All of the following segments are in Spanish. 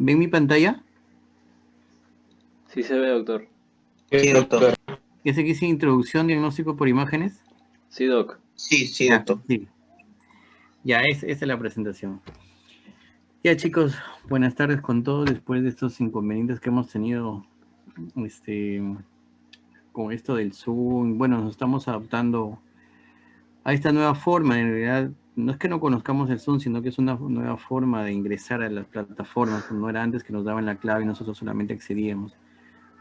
¿Ven mi pantalla? Sí se ve, doctor. Sí, doctor. Ese que dice introducción, diagnóstico por imágenes. Sí, doc. Sí, Ya, doctor. sí. Ya, esa es la presentación. Ya, chicos, buenas tardes con todos. Después de estos inconvenientes que hemos tenido, con esto del Zoom, bueno, nos estamos adaptando a esta nueva forma. En realidad, no es que no conozcamos el Zoom, sino que es una nueva forma de ingresar a las plataformas. No era antes que nos daban la clave y nosotros solamente accedíamos.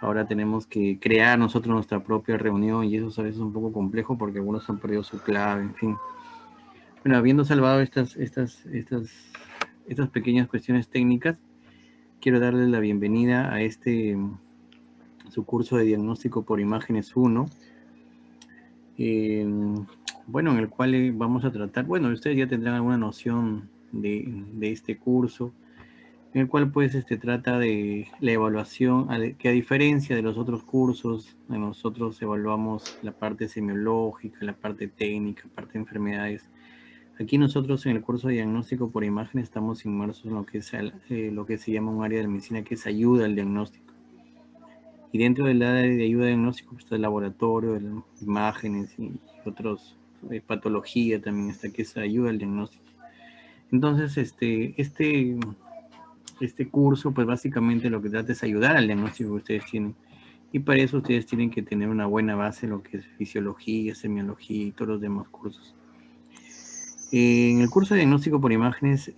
Ahora tenemos que crear nosotros nuestra propia reunión y eso a veces es un poco complejo porque algunos han perdido su clave, en fin. Bueno, habiendo salvado estas pequeñas cuestiones técnicas, quiero darles la bienvenida a su curso de diagnóstico por imágenes 1, bueno, en el cual vamos a tratar, bueno, ustedes ya tendrán alguna noción de este curso, en el cual pues trata de la evaluación, que a diferencia de los otros cursos, nosotros evaluamos la parte semiológica, la parte técnica, la parte de enfermedades. Aquí nosotros en el curso de diagnóstico por imagen estamos inmersos en lo que es lo que se llama un área de medicina que es ayuda al diagnóstico. Y dentro del área de ayuda al diagnóstico está el laboratorio, imágenes y otros, patología también está que es ayuda al diagnóstico. Entonces, este curso, pues básicamente lo que trata es ayudar al diagnóstico que ustedes tienen. Y para eso ustedes tienen que tener una buena base en lo que es fisiología, semiología y todos los demás cursos. En el curso de diagnóstico por imágenes,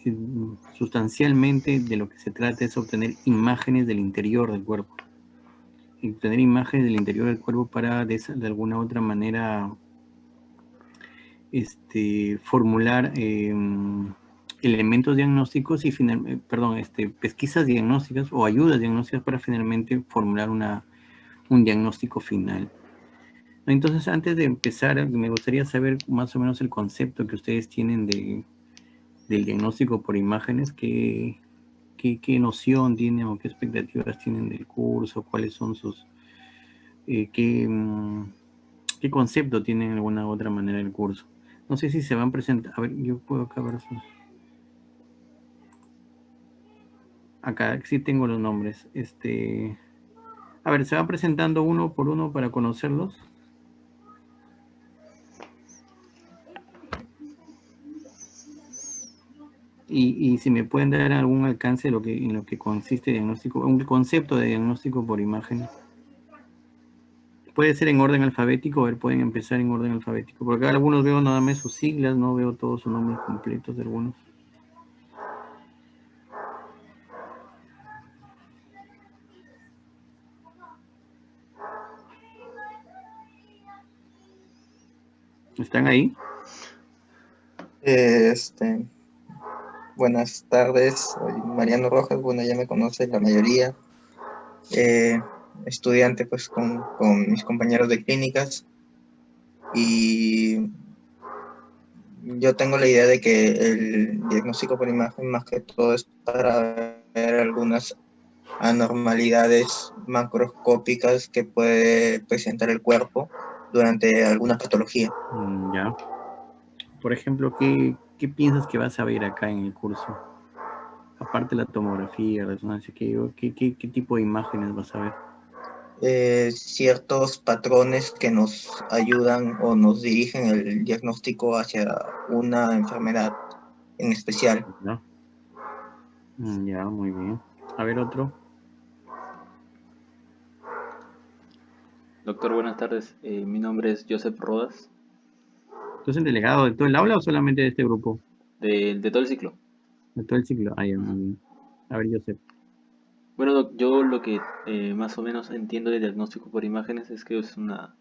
sustancialmente de lo que se trata es obtener imágenes del interior del cuerpo. Obtener imágenes del interior del cuerpo para de alguna otra manera formular elementos diagnósticos y pesquisas diagnósticas o ayudas diagnósticas para finalmente formular un diagnóstico final. Entonces, antes de empezar, me gustaría saber más o menos el concepto que ustedes tienen del diagnóstico por imágenes, qué noción tienen o qué expectativas tienen del curso, cuáles son sus, qué concepto tienen de alguna u otra manera el curso. No sé si se van a presentar, a ver, yo puedo acá ver sus... Acá sí tengo los nombres. A ver, se van presentando uno por uno para conocerlos. Y si me pueden dar algún alcance de en lo que consiste el diagnóstico, un concepto de diagnóstico por imagen. Puede ser en orden alfabético, a ver, pueden empezar en orden alfabético, porque acá algunos veo nada más sus siglas, no veo todos sus nombres completos de algunos. ¿Están ahí? Buenas tardes, soy Mariano Rojas, bueno, ya me conoce la mayoría. Estudiante pues con mis compañeros de clínicas y yo tengo la idea de que el diagnóstico por imagen más que todo es para ver algunas anormalidades macroscópicas que puede presentar el cuerpo durante alguna patología. Ya. Por ejemplo, ¿qué piensas que vas a ver acá en el curso? Aparte de la tomografía, resonancia, ¿qué tipo de imágenes vas a ver? Ciertos patrones que nos ayudan o nos dirigen el diagnóstico hacia una enfermedad en especial. ¿Ya? Ya, muy bien. A ver otro. Doctor, buenas tardes. Mi nombre es Joseph Rodas, ¿Tú eres el delegado de todo el aula o solamente de este grupo? de todo el ciclo. De todo el ciclo. Ah, ya, muy Ajá. bien. A ver, Joseph. Bueno, doc, yo lo que más o menos entiendo de diagnóstico por imágenes es que es una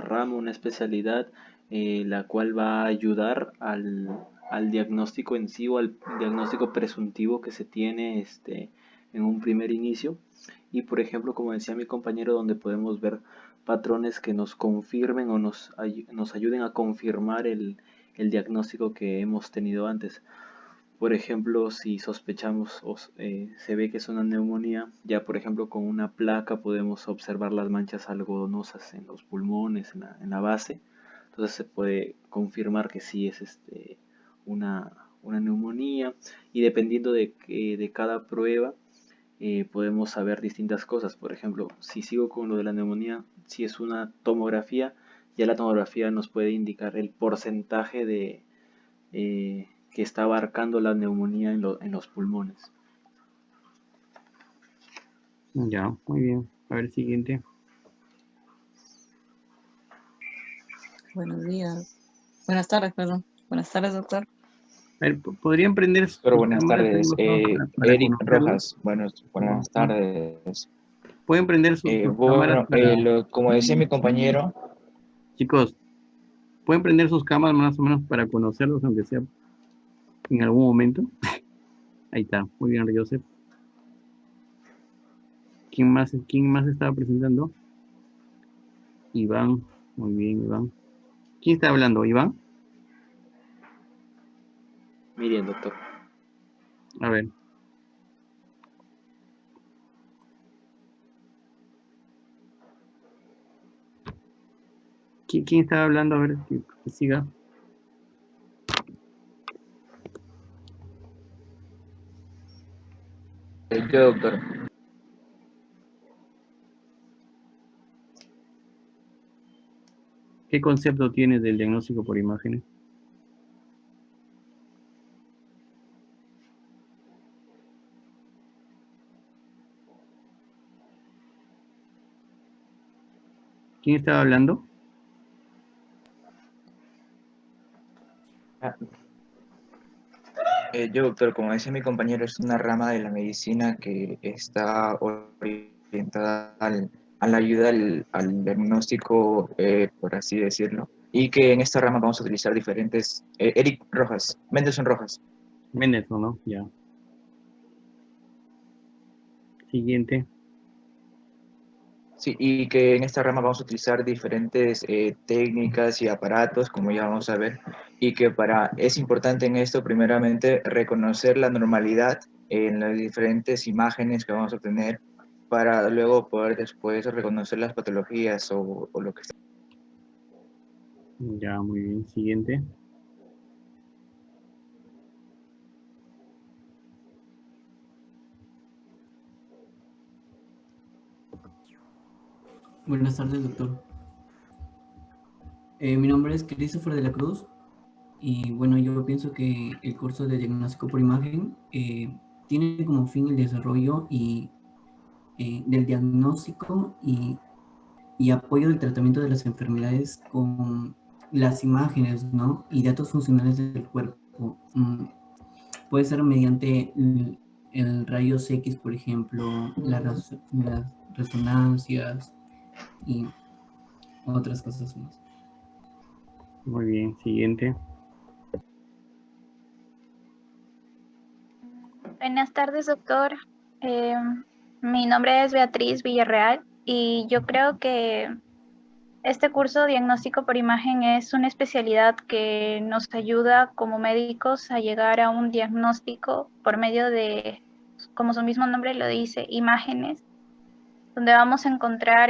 rama, una especialidad, la cual va a ayudar al diagnóstico en sí o al diagnóstico presuntivo que se tiene en un primer inicio. Y por ejemplo, como decía mi compañero, donde podemos ver patrones que nos confirmen o nos ayuden a confirmar el diagnóstico que hemos tenido antes. Por ejemplo, si sospechamos o se ve que es una neumonía, ya por ejemplo con una placa podemos observar las manchas algodonosas en los pulmones, en la base. Entonces se puede confirmar que sí es una una neumonía, y dependiendo de cada prueba podemos saber distintas cosas. Por ejemplo, si sigo con lo de la neumonía, si es una tomografía, ya la tomografía nos puede indicar el porcentaje que está abarcando la neumonía en los pulmones. Ya, muy bien. A ver, siguiente. Buenos días. Buenas tardes, perdón. Buenas tardes, doctor. A ver, ¿podrían prender sus Pero buenas cámaras? tardes, Para Eric conocerlos. Rojas. Buenas tardes. ¿Pueden prender sus cámaras Como decía mi compañero, Chicos, ¿pueden prender sus cámaras más o menos para conocerlos, aunque sea en algún momento? Ahí está, muy bien, Joseph. ¿Quién más estaba presentando? Iván, muy bien, Iván. ¿Quién está hablando, Iván? Miren, doctor. A ver. ¿Quién estaba hablando? A ver, que siga. yo doctor, ¿Qué concepto tienes del diagnóstico por imágenes? ¿Quién estaba hablando? yo doctor, como decía mi compañero, es una rama de la medicina que está orientada a la ayuda al diagnóstico, por así decirlo, y que en esta rama vamos a utilizar diferentes, Eric Rojas, Mendelssohn Rojas. Mendelssohn, ¿no? Ya. Siguiente. Sí, y que en esta rama vamos a utilizar diferentes técnicas y aparatos, como ya vamos a ver, y que es importante en esto, primeramente, reconocer la normalidad en las diferentes imágenes que vamos a obtener para luego poder después reconocer las patologías o lo que está. Ya, muy bien. Siguiente. Buenas tardes, doctor. Mi nombre es Christopher de la Cruz y bueno, yo pienso que el curso de diagnóstico por imagen tiene como fin el desarrollo del diagnóstico y apoyo del tratamiento de las enfermedades con las imágenes, ¿no? Y datos funcionales del cuerpo. Puede ser mediante el rayos X, por ejemplo, las resonancias y otras cosas más. Muy bien. Siguiente. Buenas tardes, doctor. Mi nombre es Beatriz Villarreal y yo creo que este curso de diagnóstico por imagen es una especialidad que nos ayuda como médicos a llegar a un diagnóstico por medio de, como su mismo nombre lo dice, imágenes, donde vamos a encontrar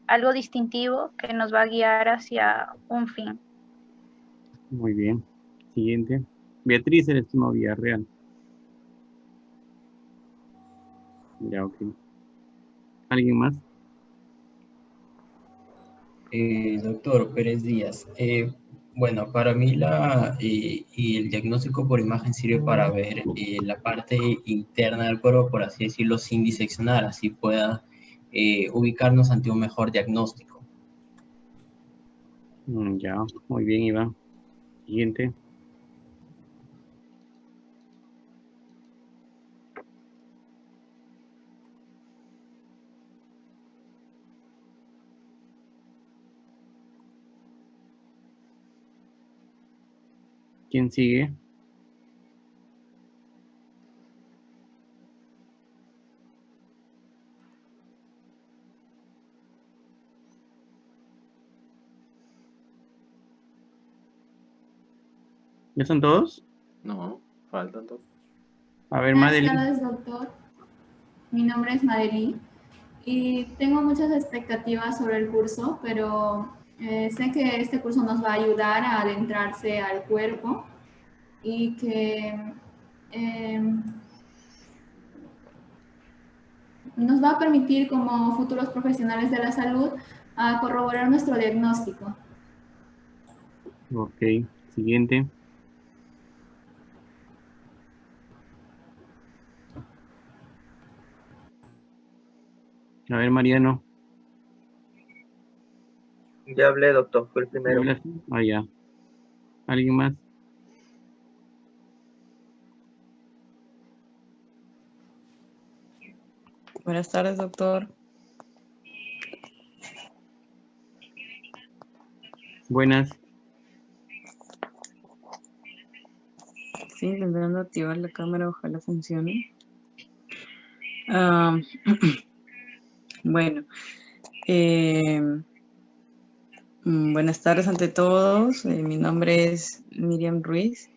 algo distintivo que nos va a guiar hacia un fin. Muy bien. Siguiente. Beatriz, eres tu novia real. Ya, ok. ¿Alguien más? Doctor Pérez Díaz, bueno, para mí y el diagnóstico por imagen sirve para ver la parte interna del cuerpo, por así decirlo, sin diseccionar, así pueda ubicarnos ante un mejor diagnóstico. Ya, muy bien, Iván. Siguiente. ¿Quién sigue? ¿Ya son todos? No, faltan dos. A ver, Buenas Madeline. tardes, doctor. Mi nombre es Madeline y tengo muchas expectativas sobre el curso, pero sé que este curso nos va a ayudar a adentrarse al cuerpo y que nos va a permitir como futuros profesionales de la salud a corroborar nuestro diagnóstico. Ok, siguiente. A ver, Mariano, Ya hablé, doctor, fue el ¿me primero. hablas? Ah, ya. ¿Alguien más? Buenas tardes, doctor. Buenas. Sí, intentando activar la cámara, ojalá funcione. Ah, bueno, eh, buenas tardes ante todos. Mi nombre es Miriam Ruiz.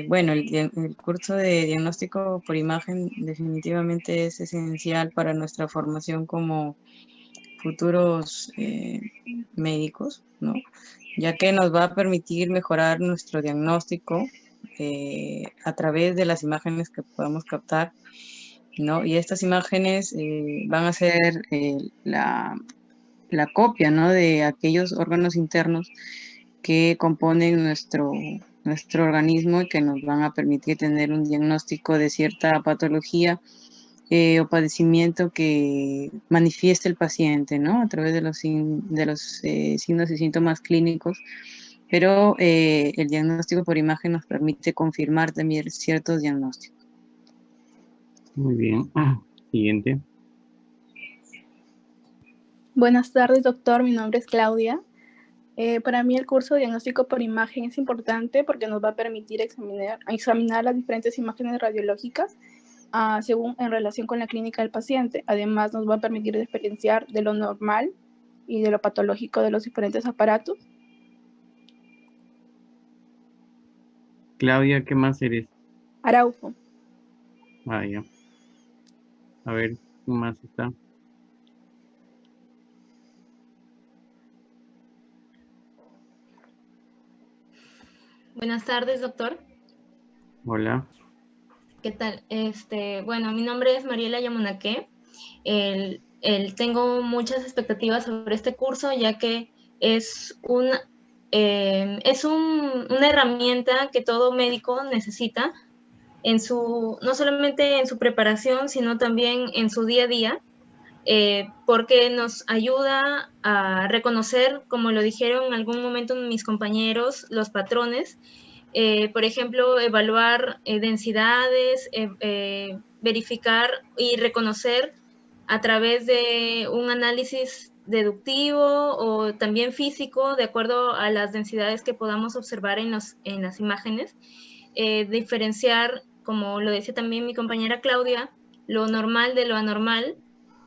Bueno, el curso de diagnóstico por imagen definitivamente es esencial para nuestra formación como futuros médicos, ¿no? Ya que nos va a permitir mejorar nuestro diagnóstico a través de las imágenes que podamos captar, ¿no? Y estas imágenes van a ser la copia, ¿no? De aquellos órganos internos que componen nuestro organismo y que nos van a permitir tener un diagnóstico de cierta patología o padecimiento que manifieste el paciente, ¿no? A través de los signos y síntomas clínicos. Pero el diagnóstico por imagen nos permite confirmar también ciertos diagnósticos. Muy bien. Siguiente. Buenas tardes, doctor. Mi nombre es Claudia. Para mí el curso de diagnóstico por imagen es importante porque nos va a permitir examinar las diferentes imágenes radiológicas según en relación con la clínica del paciente. Además, nos va a permitir diferenciar de lo normal y de lo patológico de los diferentes aparatos. Claudia, ¿qué más eres? Araujo. Ah, ya. A ver, ¿quién más está? Buenas tardes, doctor. Hola. ¿Qué tal? Bueno, mi nombre es Mariela Yamunaque. Tengo muchas expectativas sobre este curso, ya que es una herramienta que todo médico necesita no solamente en su preparación, sino también en su día a día, porque nos ayuda a reconocer, como lo dijeron en algún momento mis compañeros, los patrones. Por ejemplo, evaluar densidades, verificar y reconocer a través de un análisis deductivo o también físico, de acuerdo a las densidades que podamos observar en las imágenes, diferenciar, como lo decía también mi compañera Claudia, lo normal de lo anormal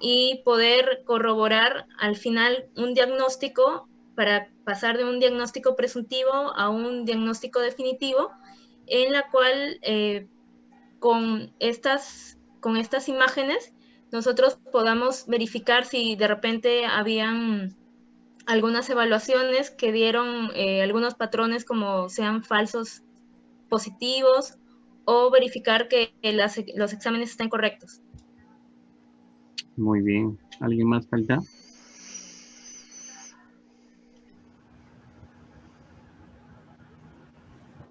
y poder corroborar al final un diagnóstico para pasar de un diagnóstico presuntivo a un diagnóstico definitivo, en la cual con estas imágenes nosotros podamos verificar si de repente habían algunas evaluaciones que dieron algunos patrones como sean falsos positivos o verificar que los exámenes estén correctos. Muy bien. ¿Alguien más falta?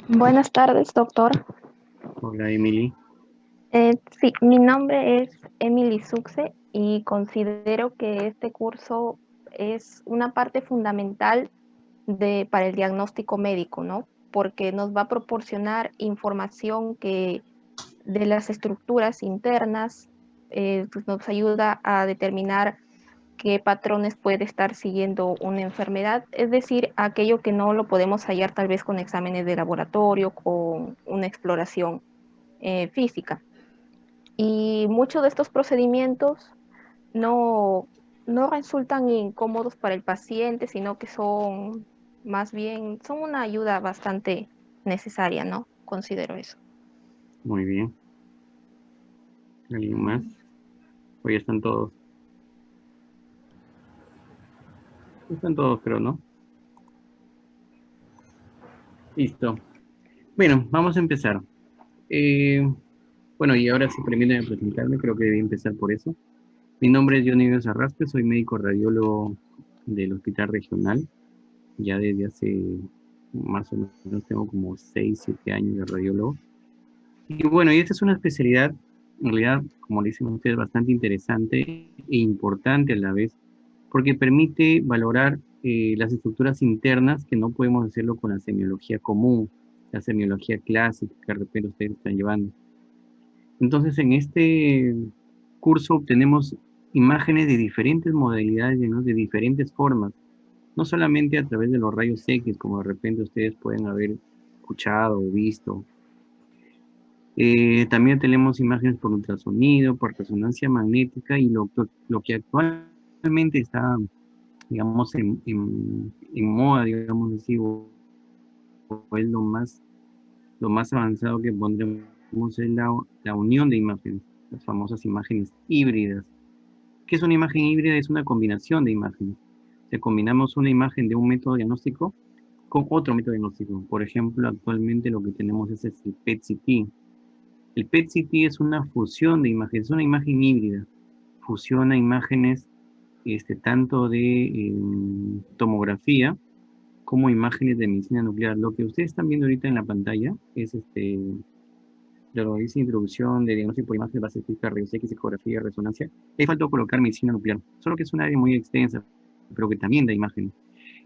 Buenas tardes, doctor. Hola, Emily. Sí, mi nombre es Emily Suxe y considero que este curso es una parte fundamental para el diagnóstico médico, ¿no? Porque nos va a proporcionar información que de las estructuras internas pues nos ayuda a determinar qué patrones puede estar siguiendo una enfermedad, es decir, aquello que no lo podemos hallar tal vez con exámenes de laboratorio, con una exploración física. Y muchos de estos procedimientos no, no resultan incómodos para el paciente, sino que son más bien, son una ayuda bastante necesaria, ¿no? Considero eso. Muy bien. ¿Alguien más? Hoy están todos. Están todos, creo, ¿no? Listo. Bueno, vamos a empezar. Bueno, y ahora sí, permítanme presentarme, creo que debí empezar por eso. Mi nombre es Dionisio Sarrasque, soy médico radiólogo del Hospital Regional. Ya desde hace más o menos tengo como 6, 7 años de radiólogo. Y bueno, y esta es una especialidad, en realidad, como le dicen ustedes, bastante interesante e importante a la vez, porque permite valorar las estructuras internas que no podemos hacerlo con la semiología común, la semiología clásica que de repente ustedes están llevando. Entonces, en este curso obtenemos imágenes de diferentes modalidades, ¿no? De diferentes formas, no solamente a través de los rayos X, como de repente ustedes pueden haber escuchado o visto. También tenemos imágenes por ultrasonido, por resonancia magnética y lo que actualmente está, digamos, en moda, digamos así, o es lo más avanzado que pondremos es la unión de imágenes, las famosas imágenes híbridas. ¿Qué es una imagen híbrida? Es una combinación de imágenes. O sea, combinamos una imagen de un método diagnóstico con otro método diagnóstico. Por ejemplo, actualmente lo que tenemos es el PET-CT. El PET-CT es una fusión de imágenes, es una imagen híbrida. Fusiona imágenes tanto de tomografía como imágenes de medicina nuclear. Lo que ustedes están viendo ahorita en la pantalla es lo que dice introducción de diagnóstico por imágenes, base física, rayos X, ecografía, resonancia. Le faltó colocar medicina nuclear, solo que es un área muy extensa, pero que también da imágenes.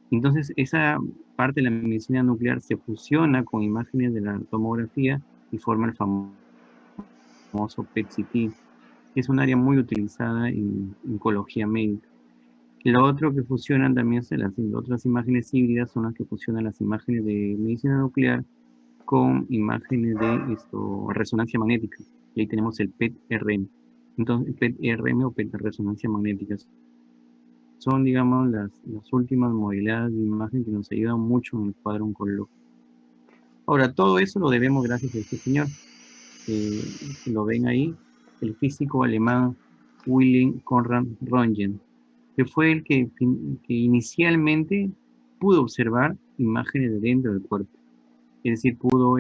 Entonces, esa parte de la medicina nuclear se fusiona con imágenes de la tomografía y forma el famoso PET-CT, que es un área muy utilizada en oncología médica. Lo otro que fusionan también son las otras imágenes híbridas, son las que fusionan las imágenes de medicina nuclear con imágenes de resonancia magnética. Y ahí tenemos el PET-RM. Entonces, PET-RM o PET-resonancia magnética son, digamos, las últimas modalidades de imagen que nos ayudan mucho en el cuadro oncológico. Ahora, todo eso lo debemos gracias a este señor. Lo ven ahí, el físico alemán Wilhelm Conrad Röntgen, que fue el que inicialmente pudo observar imágenes de dentro del cuerpo. Es decir, pudo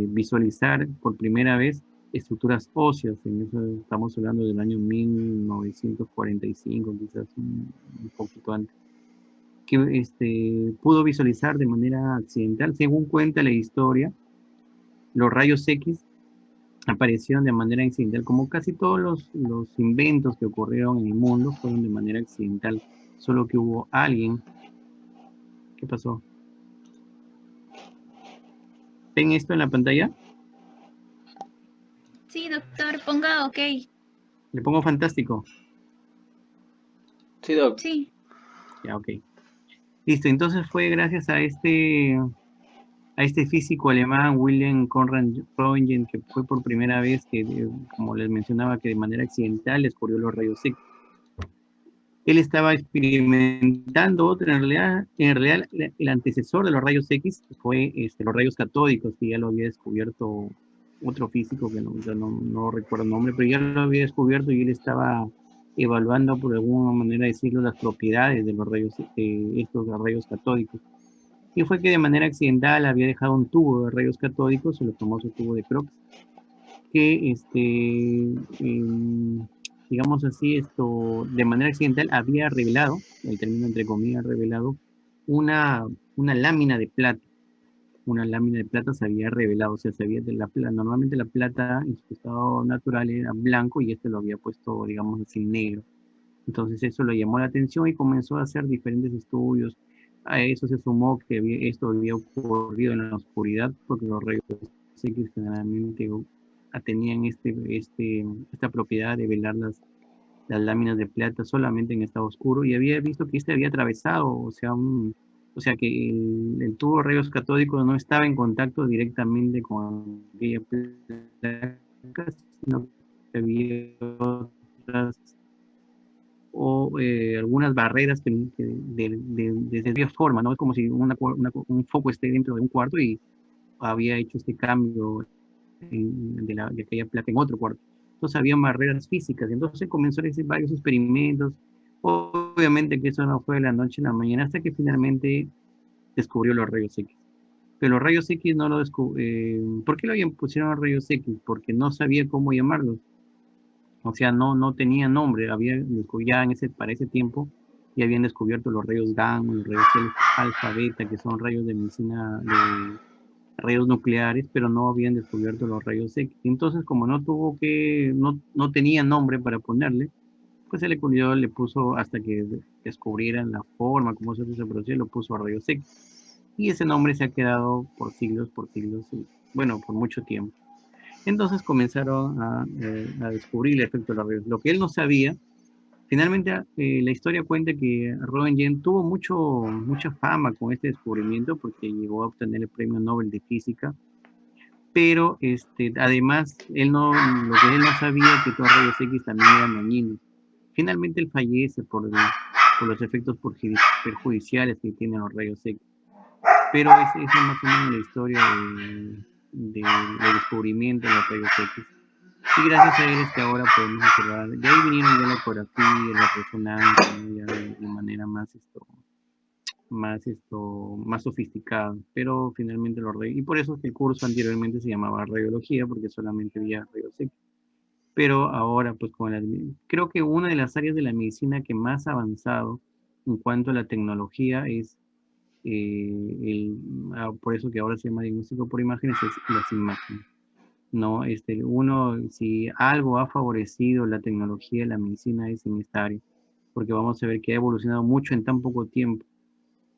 visualizar por primera vez estructuras óseas. En eso estamos hablando del año 1945, quizás un poquito antes. Que pudo visualizar de manera accidental. Según cuenta la historia, los rayos X aparecieron de manera accidental, como casi todos los inventos que ocurrieron en el mundo fueron de manera accidental, solo que hubo alguien. ¿Qué pasó? ¿Ven esto en la pantalla? Sí, doctor, ponga OK. ¿Le pongo fantástico? Sí, doc. Sí. Ya, OK. Listo, entonces fue gracias a este físico alemán, Wilhelm Conrad Röntgen, que fue por primera vez que, como les mencionaba, que de manera accidental descubrió los rayos X. Él estaba experimentando otra, en realidad el antecesor de los rayos X fue los rayos catódicos, que ya lo había descubierto otro físico, que no recuerdo el nombre, pero ya lo había descubierto y él estaba evaluando, por alguna manera decirlo, las propiedades de los rayos, estos rayos catódicos. Y fue que de manera accidental había dejado un tubo de rayos catódicos, el famoso tubo de Crookes, que digamos así, de manera accidental había revelado, el término entre comillas revelado, una lámina de plata. Una lámina de plata se había revelado, o sea, se había de la plata. Normalmente la plata en su estado natural era blanco y lo había puesto, digamos así, negro. Entonces eso lo llamó la atención y comenzó a hacer diferentes estudios. A eso se sumó que esto había ocurrido en la oscuridad, porque los rayos X generalmente tenían esta propiedad de velar las láminas de plata solamente en estado oscuro, y había visto que había atravesado, o sea que el tubo de rayos catódicos no estaba en contacto directamente con aquella placa, sino que había otras algunas barreras que de forma, ¿no? Es como si un foco esté dentro de un cuarto y había hecho este cambio de aquella placa en otro cuarto. Entonces había barreras físicas, entonces comenzó a hacer varios experimentos. Obviamente que eso no fue de la noche a la mañana, hasta que finalmente descubrió los rayos X. Pero los rayos X no lo descubrieron. ¿Por qué lo pusieron rayos X? Porque no sabía cómo llamarlos. O sea, no tenía nombre. Ya para ese tiempo ya habían descubierto los rayos gamma, los rayos alfa, beta, que son rayos de medicina, de rayos nucleares, pero no habían descubierto los rayos X. Entonces, como no tenía nombre para ponerle, pues se le ocurrió, le puso, hasta que descubrieran la forma, cómo se hace ese proceso, lo puso a rayos X. Y ese nombre se ha quedado por siglos, y, bueno, por mucho tiempo. Entonces comenzaron a descubrir el efecto de los rayos. Lo que él no sabía, finalmente la historia cuenta que Röntgen tuvo mucha fama con este descubrimiento porque llegó a obtener el premio Nobel de Física, pero además lo que él no sabía que los rayos X también eran dañinos. Finalmente él fallece por los efectos perjudiciales que tienen los rayos X. Pero esa es más o menos la historia del descubrimiento de los rayos X. Y gracias a él es que ahora podemos observar, de ahí vinieron ya la ecografía, la resonancia, ¿no? Ya de manera más sofisticada. Pero finalmente y por eso es que el curso anteriormente se llamaba radiología, porque solamente había rayos X. Pero ahora, pues creo que una de las áreas de la medicina que más ha avanzado en cuanto a la tecnología es, por eso que ahora se llama diagnóstico por imágenes, es las imágenes. ¿No? Si algo ha favorecido la tecnología de la medicina es en esta área, porque vamos a ver que ha evolucionado mucho en tan poco tiempo,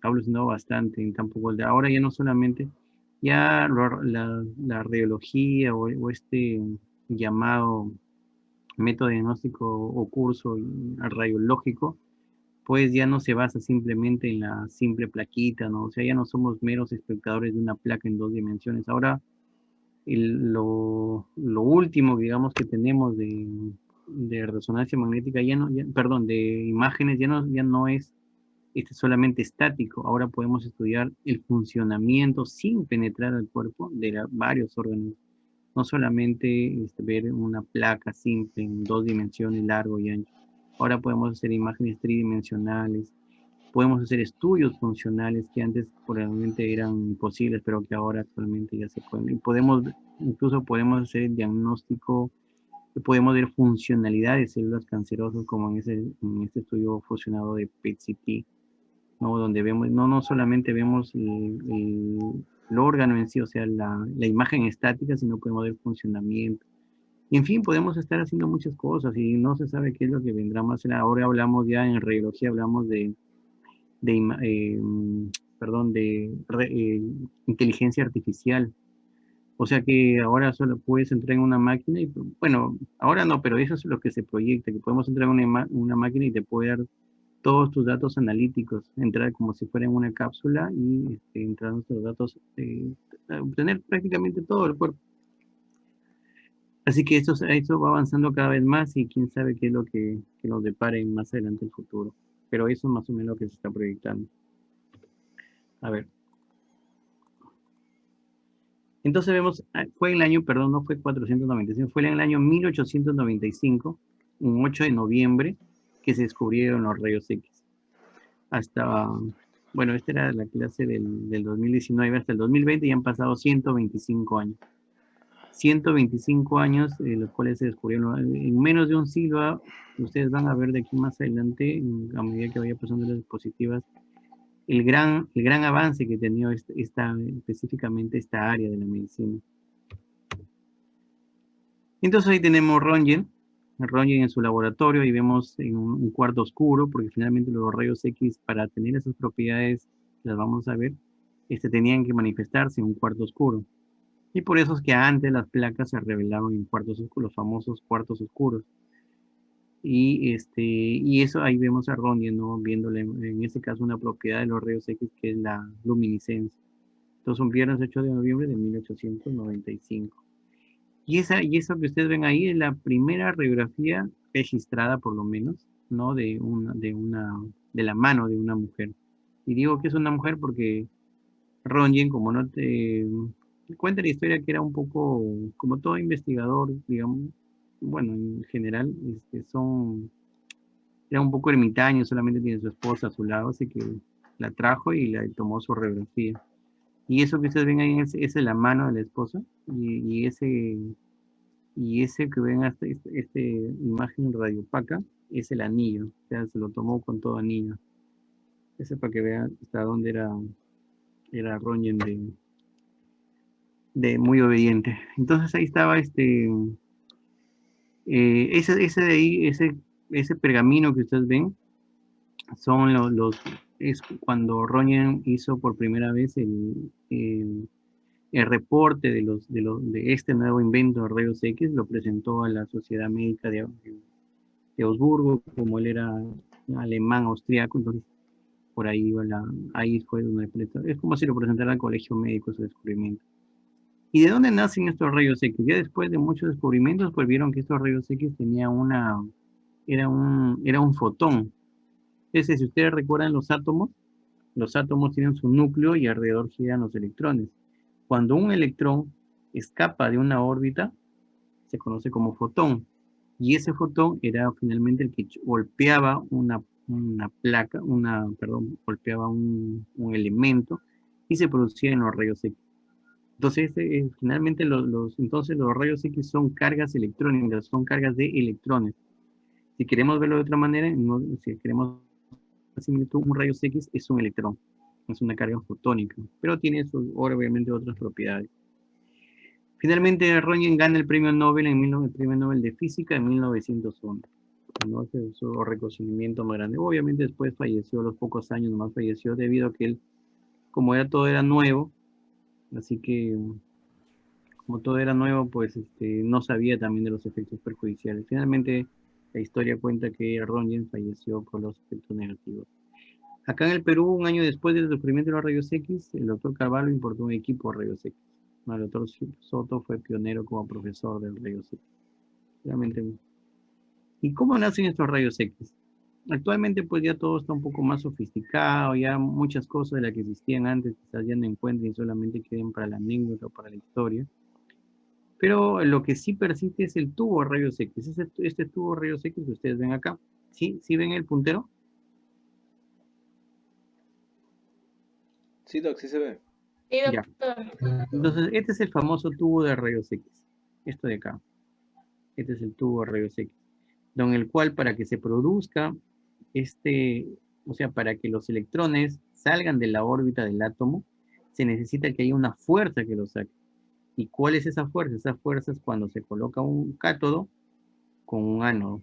ha evolucionado bastante en tan poco. Ahora ya no solamente, ya la radiología o este llamado método diagnóstico o curso radiológico, pues ya no se basa simplemente en la simple plaquita, ¿no? O sea, ya no somos meros espectadores de una placa en 2 dimensiones. Ahora, lo último, digamos, que tenemos de resonancia magnética, perdón, de imágenes, ya no es solamente estático. Ahora podemos estudiar el funcionamiento sin penetrar al cuerpo de varios órganos. No solamente ver una placa simple en 2 dimensiones, largo y ancho. Ahora podemos hacer imágenes tridimensionales, podemos hacer estudios funcionales que antes probablemente eran imposibles, pero que ahora actualmente ya se pueden. Y incluso podemos hacer el diagnóstico, podemos ver funcionalidad de células cancerosas, como en este estudio fusionado de PET-CT, ¿no? Donde vemos, no solamente vemos el órgano en sí, o sea, la imagen estática, sino podemos ver funcionamiento. Y en fin, podemos estar haciendo muchas cosas y no se sabe qué es lo que vendrá más. Ahora hablamos ya en radiología, hablamos de inteligencia artificial. O sea que ahora solo puedes entrar en una máquina y, bueno, ahora no, pero eso es lo que se proyecta, que podemos entrar en una máquina y te puede dar todos tus datos analíticos, entrar como si fuera en una cápsula y entrar nuestros datos, obtener prácticamente todo el cuerpo. Así que esto va avanzando cada vez más y quién sabe qué es lo que nos depare más adelante el futuro. Pero eso es más o menos lo que se está proyectando. A ver. Entonces vemos, fue en el año, perdón, no fue 495, fue en el año 1895, un 8 de noviembre, que se descubrieron los rayos X. Hasta, bueno, esta era la clase del 2019, hasta el 2020 ya han pasado 125 años. 125 años, los cuales se descubrieron en menos de un siglo. Ustedes van a ver de aquí más adelante, a medida que vaya pasando las diapositivas, el gran avance que ha tenido específicamente esta área de la medicina. Entonces ahí tenemos Röntgen en su laboratorio y vemos en un cuarto oscuro, porque finalmente los rayos X, para tener esas propiedades, las vamos a ver, tenían que manifestarse en un cuarto oscuro. Y por eso es que antes las placas se revelaban en cuartos oscuros, los famosos cuartos oscuros. Y eso ahí vemos a Röntgen, ¿no? Viéndole en este caso una propiedad de los rayos X, que es la luminiscencia. Entonces un viernes 8 de noviembre de 1895. Y eso que ustedes ven ahí es la primera radiografía registrada, por lo menos, ¿no? De la mano de una mujer. Y digo que es una mujer porque Röntgen, como no te cuenta la historia, que era un poco, como todo investigador, digamos, bueno, en general, era un poco ermitaño, solamente tiene su esposa a su lado, así que la trajo y la tomó su radiografía. Y eso que ustedes ven ahí es la mano de la esposa, y ese que ven hasta esta imagen radiopaca es el anillo, o sea, se lo tomó con todo anillo. Ese para que vean hasta dónde era Roñen de muy obediente. Entonces ahí estaba ese de ahí, ese pergamino que ustedes ven, son es cuando Roñen hizo por primera vez el reporte de este nuevo invento de rayos X, lo presentó a la Sociedad Médica de Augsburgo, como él era alemán, austriaco, entonces por ahí ahí fue donde es como si lo presentara al colegio médico su descubrimiento. ¿Y de dónde nacen estos rayos X? Ya después de muchos descubrimientos, pues vieron que estos rayos X tenían era un fotón. Entonces, si ustedes recuerdan los átomos tienen su núcleo y alrededor giran los electrones. Cuando un electrón escapa de una órbita, se conoce como fotón. Y ese fotón era finalmente el que golpeaba una placa, golpeaba un elemento y se producía en los rayos X. Entonces, finalmente entonces los rayos X son cargas electrónicas, son cargas de electrones. Si queremos verlo de otra manera, si queremos un rayos X es un electrón, es una carga fotónica, pero tiene obviamente otras propiedades. Finalmente, Roentgen gana el premio Nobel el premio Nobel de Física en 1901. ¿No? Ese es su reconocimiento más grande. Obviamente después falleció, a los pocos años nomás falleció, debido a que él, como todo era nuevo, así que como todo era nuevo, pues no sabía también de los efectos perjudiciales. Finalmente, la historia cuenta que Roentgen falleció por los efectos negativos. Acá en el Perú, un año después del descubrimiento de los rayos X, el doctor Carvalho importó un equipo de rayos X. El doctor Soto fue pionero como profesor de rayos X. Realmente. ¿Y cómo nacen estos rayos X? Actualmente pues ya todo está un poco más sofisticado, ya muchas cosas de las que existían antes quizás ya no encuentren y solamente queden para la anécdota o para la historia. Pero lo que sí persiste es el tubo de rayos X. Este tubo de rayos X que ustedes ven acá. ¿Sí? ¿Sí ven el puntero? Sí, Doc, sí se ve. Sí, Ya. doctor. Entonces, este es el famoso tubo de rayos X. Esto de acá. Este es el tubo de rayos X. En el cual para que se produzca o sea, para que los electrones salgan de la órbita del átomo, se necesita que haya una fuerza que los saque. ¿Y cuál es esa fuerza? Esa fuerza es cuando se coloca un cátodo con un ánodo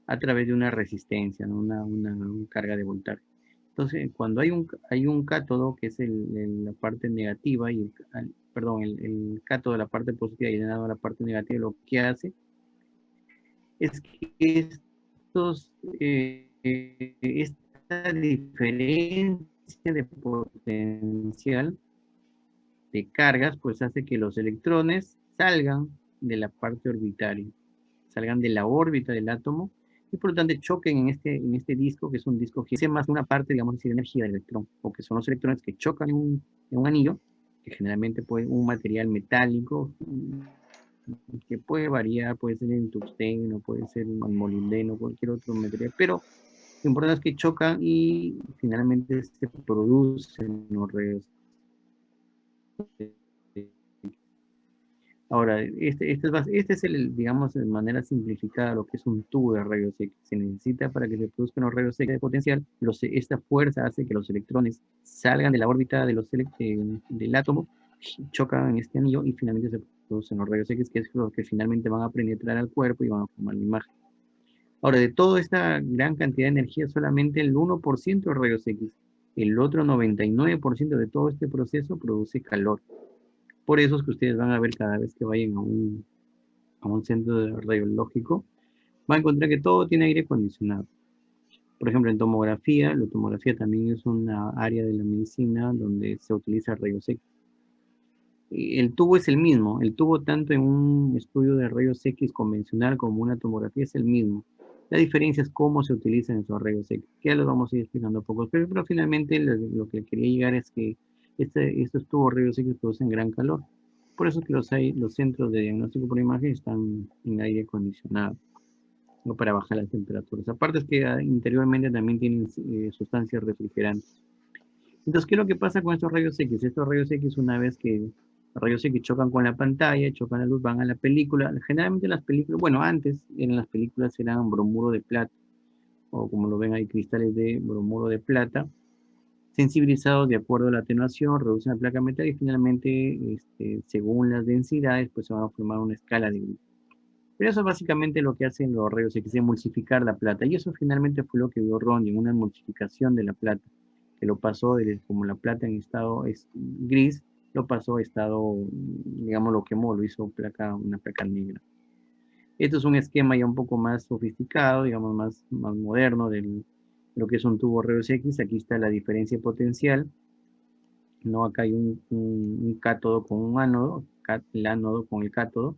a través de una resistencia, ¿no? una carga de voltaje. Entonces, cuando hay un cátodo, que es la parte negativa, y el cátodo de la parte positiva y el ánodo de la parte negativa, lo que hace es que esta diferencia de potencial de cargas, pues hace que los electrones salgan de la parte orbitaria, salgan de la órbita del átomo, y por lo tanto choquen en este disco, que es un disco que es más una parte, digamos, de energía del electrón, o que son los electrones que chocan en un anillo, que generalmente puede un material metálico, que puede variar, puede ser en tungsteno, puede ser en molibdeno, cualquier otro material, pero lo importante es que chocan y finalmente se producen los rayos. Ahora, este es digamos, de manera simplificada lo que es un tubo de rayos X. Se necesita para que se produzcan los rayos X de potencial, esta fuerza hace que los electrones salgan de la órbita del átomo, chocan en este anillo y finalmente se producen los rayos X, que es lo que finalmente van a penetrar al cuerpo y van a formar la imagen. Ahora, de toda esta gran cantidad de energía, solamente el 1% de rayos X. El otro 99% de todo este proceso produce calor. Por eso es que ustedes van a ver cada vez que vayan a un centro radiológico, van a encontrar que todo tiene aire acondicionado. Por ejemplo, en tomografía, la tomografía también es una área de la medicina donde se utiliza rayos X. El tubo es el mismo, el tubo tanto en un estudio de rayos X convencional como una tomografía es el mismo. La diferencia es cómo se utilizan esos rayos X, que ya los vamos a ir explicando poco, pero finalmente lo que quería llegar es que estos tubos rayos X producen gran calor. Por eso es que los centros de diagnóstico por imagen están en aire acondicionado, ¿no? Para bajar las temperaturas. Aparte es que interiormente también tienen sustancias refrigerantes. Entonces, ¿qué es lo que pasa con estos rayos X? Estos rayos X, una vez que los rayos X chocan con la pantalla, chocan la luz, van a la película. Generalmente las películas, bueno, antes en las películas eran bromuro de plata, o como lo ven hay cristales de bromuro de plata, sensibilizados de acuerdo a la atenuación, reducen la placa metálica y finalmente, según las densidades, pues se van a formar una escala de gris. Pero eso es básicamente lo que hacen los rayos X, emulsificar la plata. Y eso finalmente fue lo que vio Röntgen, una emulsificación de la plata, que lo pasó de como la plata en estado gris, lo pasó a estado, digamos, lo quemó, lo hizo una placa negra. Esto es un esquema ya un poco más sofisticado, digamos, más moderno de lo que es un tubo rayos X. Aquí está la diferencia potencial, ¿no? Acá hay un cátodo con un ánodo, el ánodo con el cátodo,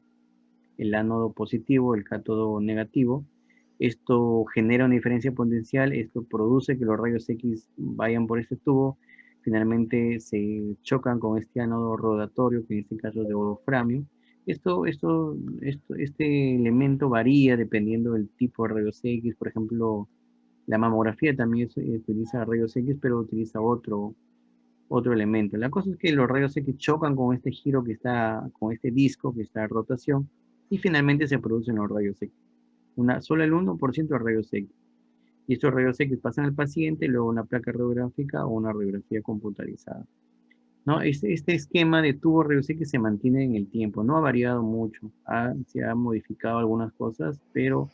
el ánodo positivo, el cátodo negativo. Esto genera una diferencia potencial, esto produce que los rayos X vayan por este tubo, finalmente se chocan con este ánodo rotatorio, que en este caso es de wolframio. Este elemento varía dependiendo del tipo de rayos X. Por ejemplo, la mamografía también utiliza rayos X, pero utiliza otro elemento. La cosa es que los rayos X chocan con este giro que está, con este disco que está en rotación, y finalmente se producen los rayos X. Solo el 1% de rayos X. Y estos rayos X pasan al paciente, luego una placa radiográfica o una radiografía computarizada, ¿no? Este esquema de tubo rayos X se mantiene en el tiempo, no ha variado mucho, se ha modificado algunas cosas, pero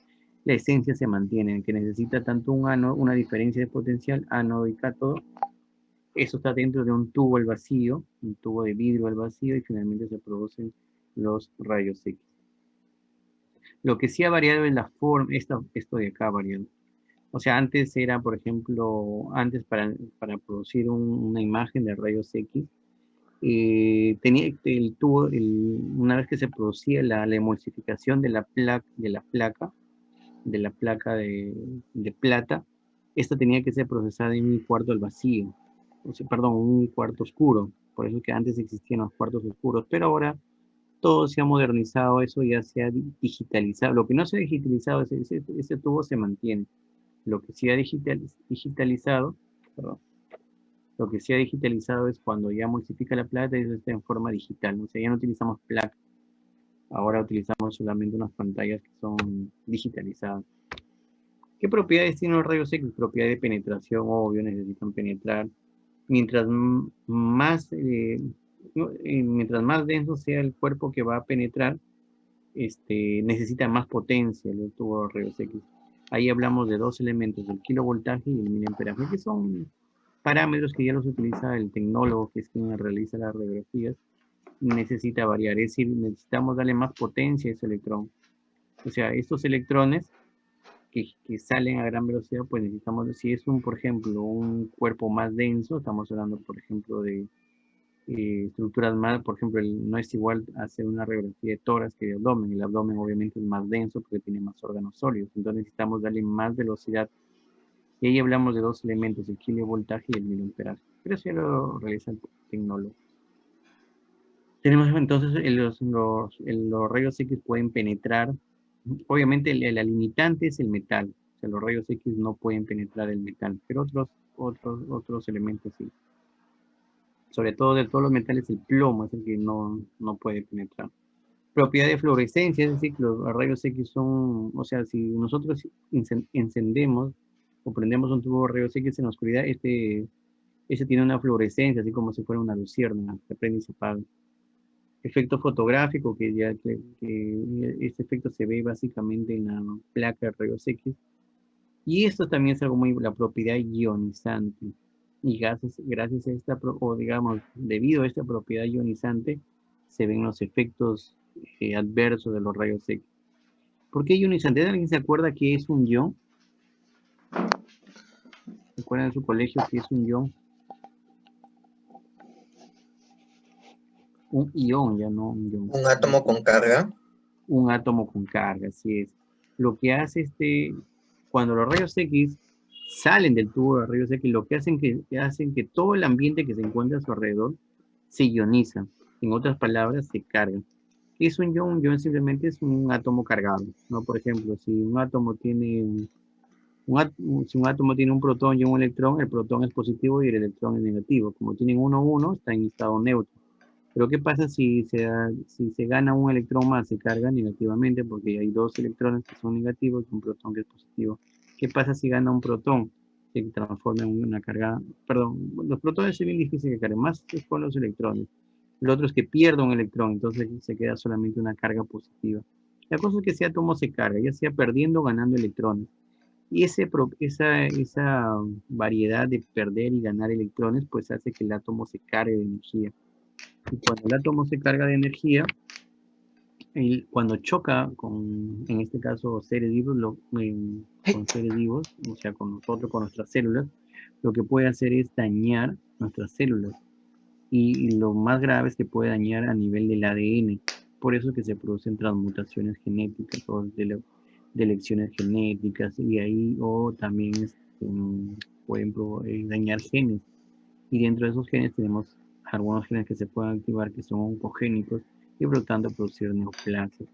la esencia se mantiene, que necesita tanto una diferencia de potencial, ánodo y cátodo. Eso está dentro de un tubo al vacío, un tubo de vidrio al vacío, y finalmente se producen los rayos X. Lo que sí ha variado es la forma, esto de acá ha variado. O sea, antes era, por ejemplo, antes para producir una imagen de rayos X, tenía el tubo, una vez que se producía la emulsificación de la placa de plata, esta tenía que ser procesada en un cuarto al vacío, o sea, perdón, un cuarto oscuro. Por eso que antes existían los cuartos oscuros, pero ahora todo se ha modernizado, eso ya se ha digitalizado. Lo que no se ha digitalizado, ese tubo se mantiene. Lo que sí ha digitalizado, perdón, lo que sí ha digitalizado es cuando ya emulsifica la plata y eso está en forma digital. O sea, ya no utilizamos placa. Ahora utilizamos solamente unas pantallas que son digitalizadas. ¿Qué propiedades tienen los rayos X? Propiedad de penetración, obvio, necesitan penetrar. Mientras más denso sea el cuerpo que va a penetrar, necesita más potencia el tubo de rayos X. Ahí hablamos de dos elementos, el kilovoltaje y el miliamperaje, que son parámetros que ya los utiliza el tecnólogo, que es quien realiza las radiografías. Necesita variar, es decir, necesitamos darle más potencia a ese electrón. O sea, estos electrones que salen a gran velocidad, pues necesitamos, si es por ejemplo, un cuerpo más denso, estamos hablando, por ejemplo, de estructuras más, por ejemplo, no es igual hacer una radiografía de tórax que de abdomen. El abdomen obviamente es más denso porque tiene más órganos sólidos, entonces necesitamos darle más velocidad. Y ahí hablamos de dos elementos, el kilovoltaje y el miliamperaje. Pero eso ya lo realiza el tecnólogo. Tenemos entonces los rayos X pueden penetrar. Obviamente la limitante es el metal. O sea, los rayos X no pueden penetrar el metal, pero otros elementos sí. Sobre todo de todos los metales, el plomo es el que no puede penetrar. Propiedad de fluorescencia, es decir, que los rayos X son, o sea, si nosotros encendemos o prendemos un tubo de rayos X en la oscuridad, este tiene una fluorescencia, así como si fuera una luciérnaga, se prende y se apaga. Efecto fotográfico, que este efecto se ve básicamente en la placa de rayos X. Y esto también es algo la propiedad ionizante. Y gracias a esta, o digamos, debido a esta propiedad ionizante, se ven los efectos adversos de los rayos X. ¿Por qué ionizante? ¿Alguien se acuerda qué es un ion? ¿Se acuerdan de su colegio qué es un ion? Un ion, ya no un ion. Un átomo con carga. Un átomo con carga, así es. Lo que hace cuando los rayos X salen del tubo de rayos X, lo que hacen que todo el ambiente que se encuentra a su alrededor se ioniza. En otras palabras, se carga. ¿Qué es un ion? Un ion simplemente es un átomo cargado, ¿no? Por ejemplo, si un átomo tiene Si un átomo tiene un protón y un electrón, el protón es positivo y el electrón es negativo. Como tienen 1, 1, está en estado neutro. Pero ¿qué pasa si se gana un electrón más? Se carga negativamente porque hay 2 electrones que son negativos y un protón que es positivo. ¿Qué pasa si gana un protón? Se transforma en una carga, perdón, los protones es bien difícil que carguen, más es con los electrones. Lo otro es que pierda un electrón, entonces se queda solamente una carga positiva. La cosa es que ese átomo se carga, ya sea perdiendo o ganando electrones. Y esa variedad de perder y ganar electrones, pues hace que el átomo se cargue de energía. Y cuando el átomo se carga de energía, cuando choca con, en este caso, seres vivos, con seres vivos, o sea, con nosotros, con nuestras células, lo que puede hacer es dañar nuestras células. Y lo más grave es que puede dañar a nivel del ADN. Por eso es que se producen transmutaciones genéticas o de elecciones genéticas, y ahí o también pueden dañar genes. Y dentro de esos genes tenemos algunos genes que se pueden activar que son oncogénicos y por lo tanto producir neoplasias.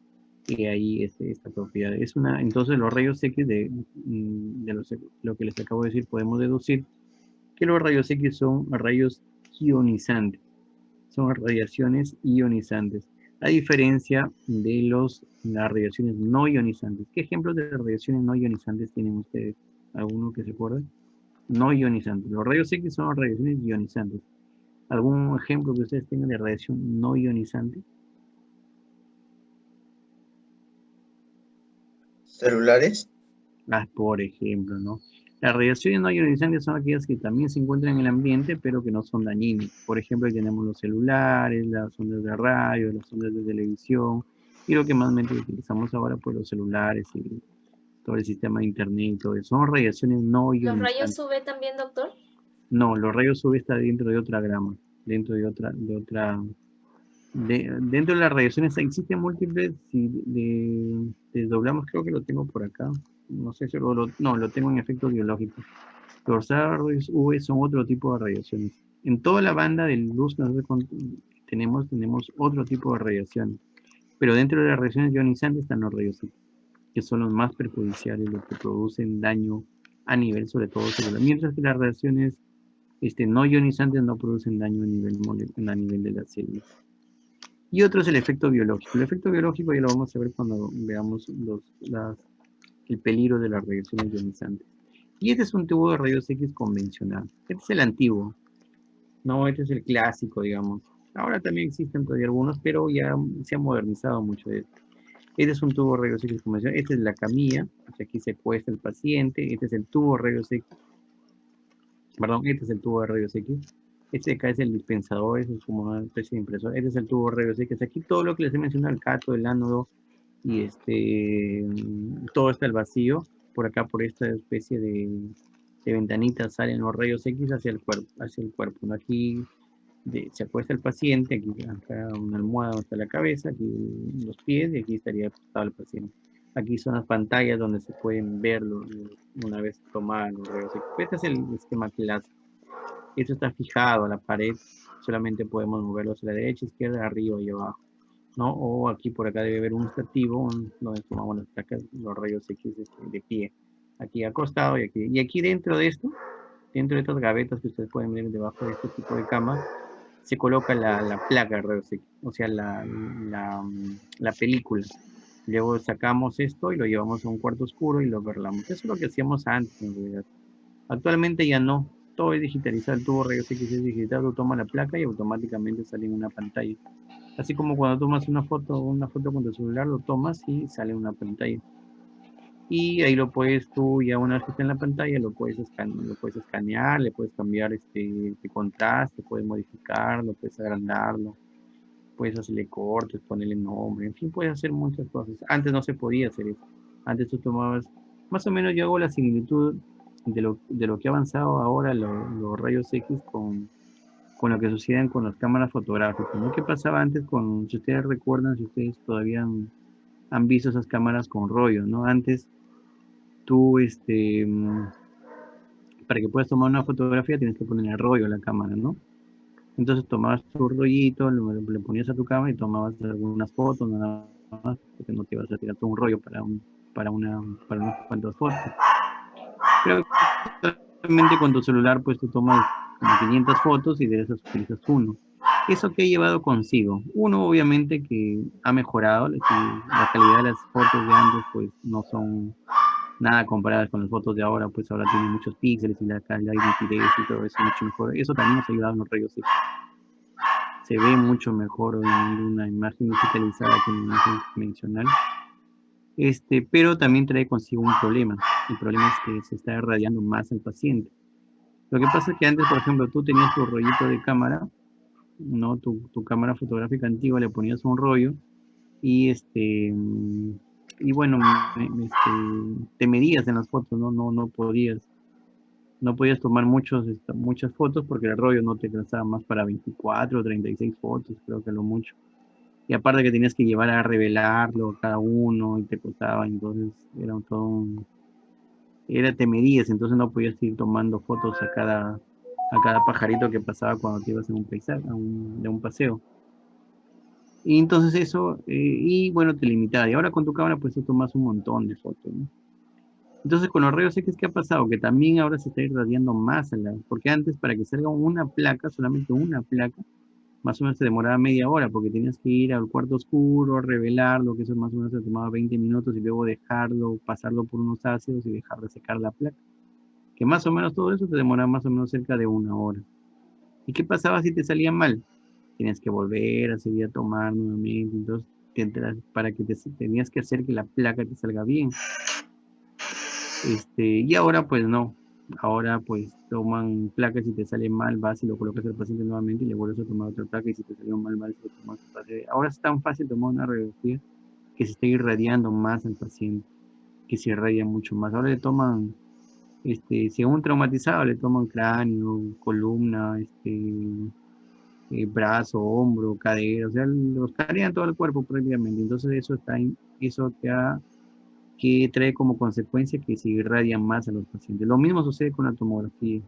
Y ahí esta propiedad es una. Entonces los rayos X lo que les acabo de decir, podemos deducir que los rayos X son rayos ionizantes, son radiaciones ionizantes, a diferencia de las radiaciones no ionizantes. ¿Qué ejemplos de radiaciones no ionizantes tienen ustedes? ¿Alguno que se acuerde? No ionizantes. Los rayos X son radiaciones ionizantes. ¿Algún ejemplo que ustedes tengan de radiación no ionizante? ¿Celulares? Por ejemplo, ¿no? Las radiaciones no ionizantes son aquellas que también se encuentran en el ambiente, pero que no son dañinas. Por ejemplo, ahí tenemos los celulares, las ondas de radio, las ondas de televisión, y lo que más utilizamos ahora, pues los celulares y todo el sistema de internet y todo eso. Son radiaciones no ionizantes. ¿Los rayos UV también, doctor? No, los rayos UV están dentro de otra grama, dentro de otra. Dentro de las radiaciones existen múltiples, si desdoblamos, creo que lo tengo por acá, no sé si lo tengo en efectos biológicos. Los rayos UV son otro tipo de radiaciones. En toda la banda de luz que nosotros tenemos otro tipo de radiaciones, pero dentro de las radiaciones ionizantes están los rayos X, que son los más perjudiciales, los que producen daño a nivel sobre todo celular, mientras que las radiaciones no ionizantes no producen daño a nivel de las células. Y otro es el efecto biológico. El efecto biológico ya lo vamos a ver cuando veamos el peligro de las radiaciones ionizantes. Y este es un tubo de rayos X convencional. Este es el antiguo. No, este es el clásico, digamos. Ahora también existen todavía algunos, pero ya se ha modernizado mucho esto. Este es un tubo de rayos X convencional. Esta es la camilla. Aquí se acuesta el paciente. Este es el tubo de rayos X. Perdón, este es el tubo de rayos X. Este de acá es el dispensador, eso es como una especie de impresor. Este es el tubo de rayos X. Aquí todo lo que les he mencionado, el cátodo, el ánodo, y todo está el vacío. Por acá, por esta especie de ventanitas, salen los rayos X hacia el cuerpo. ¿No? Aquí se acuesta el paciente, aquí acá una almohada donde está la cabeza, aquí los pies, y aquí estaría acostado el paciente. Aquí son las pantallas donde se pueden ver una vez tomados los rayos X. Este es el esquema clásico. Esto está fijado a la pared, solamente podemos moverlo hacia la derecha, izquierda, arriba y abajo, ¿no? O aquí por acá debe haber un estativo donde tomamos las placas, los rayos X de pie. Aquí acostado y aquí dentro de esto, dentro de estas gavetas que ustedes pueden ver debajo de este tipo de cama, se coloca la placa de rayos X, o sea, la película. Luego sacamos esto y lo llevamos a un cuarto oscuro y lo perlamos. Eso es lo que hacíamos antes, en realidad. Actualmente ya no. Todo es digitalizado, el tubo rayos X es digital, tú tomas la placa y automáticamente sale en una pantalla. Así como cuando tomas una foto con tu celular, lo tomas y sale en una pantalla. Y ahí lo puedes tú, ya una vez que está en la pantalla, lo puedes escanear, le puedes cambiar de contraste, puedes modificarlo, puedes agrandarlo, puedes hacerle cortes, ponerle nombre, en fin, puedes hacer muchas cosas. Antes no se podía hacer eso. Antes tú tomabas, más o menos yo hago la similitud de lo que ha avanzado ahora los rayos X con lo que suceden con las cámaras fotográficas, ¿no? ¿Qué pasaba antes si ustedes recuerdan, si ustedes todavía han visto esas cámaras con rollo, ¿no? Antes tú, para que puedas tomar una fotografía tienes que poner el rollo a la cámara, ¿no? Entonces tomabas tu rollito, le ponías a tu cámara y tomabas algunas fotos, nada más, porque no te ibas a tirar todo un rollo para unas cuantas fotos. Pero realmente con tu celular pues tú tomas como 500 fotos y de esas utilizas uno. ¿Eso qué ha llevado consigo? Uno, obviamente, que ha mejorado, la calidad de las fotos de antes pues no son nada comparadas con las fotos de ahora, pues ahora tienen muchos píxeles y la calidad y nitidez y todo eso mucho mejor. Eso también nos ha ayudado en los rayos X. Se ve mucho mejor hoy en una imagen digitalizada que una imagen convencional. Pero también trae consigo un problema. El problema es que se está irradiando más al paciente. Lo que pasa es que antes, por ejemplo, tú tenías tu rollito de cámara, ¿no? Tu cámara fotográfica antigua, le ponías un rollo y y bueno, te medías en las fotos, no podías tomar muchas fotos porque el rollo no te alcanzaba más para 24 o 36 fotos, creo que lo mucho. Y aparte que tenías que llevar a revelarlo cada uno y te costaba, entonces era te medías, entonces no podías ir tomando fotos a cada pajarito que pasaba cuando te ibas en un paisaje, de un paseo. Y entonces eso, y bueno, te limitaba. Y ahora con tu cámara pues tú tomas un montón de fotos, ¿no? Entonces con los rayos X, ¿qué ha pasado? Que también ahora se está irradiando más, porque antes para que salga una placa, solamente una placa, más o menos se demoraba media hora, porque tenías que ir al cuarto oscuro, revelarlo, que eso más o menos se tomaba 20 minutos, y luego pasarlo por unos ácidos y dejar de secar la placa. Que más o menos todo eso te demoraba más o menos cerca de una hora. ¿Y qué pasaba si te salía mal? Tienes que volver a seguir a tomar nuevamente, entonces tenías que hacer que la placa te salga bien. Y ahora pues no, ahora pues toman placas y te sale mal, vas y lo colocas al paciente nuevamente y le vuelves a tomar otra placa y si te salió mal, se lo tomas al paciente. Ahora es tan fácil tomar una radiografía que se está irradiando más al paciente, que se irradia mucho más. Ahora le toman, si a un traumatizado le toman cráneo, columna, brazo, hombro, cadera, o sea, los escanean todo el cuerpo prácticamente. Entonces eso que trae como consecuencia que se irradian más a los pacientes. Lo mismo sucede con la tomografía.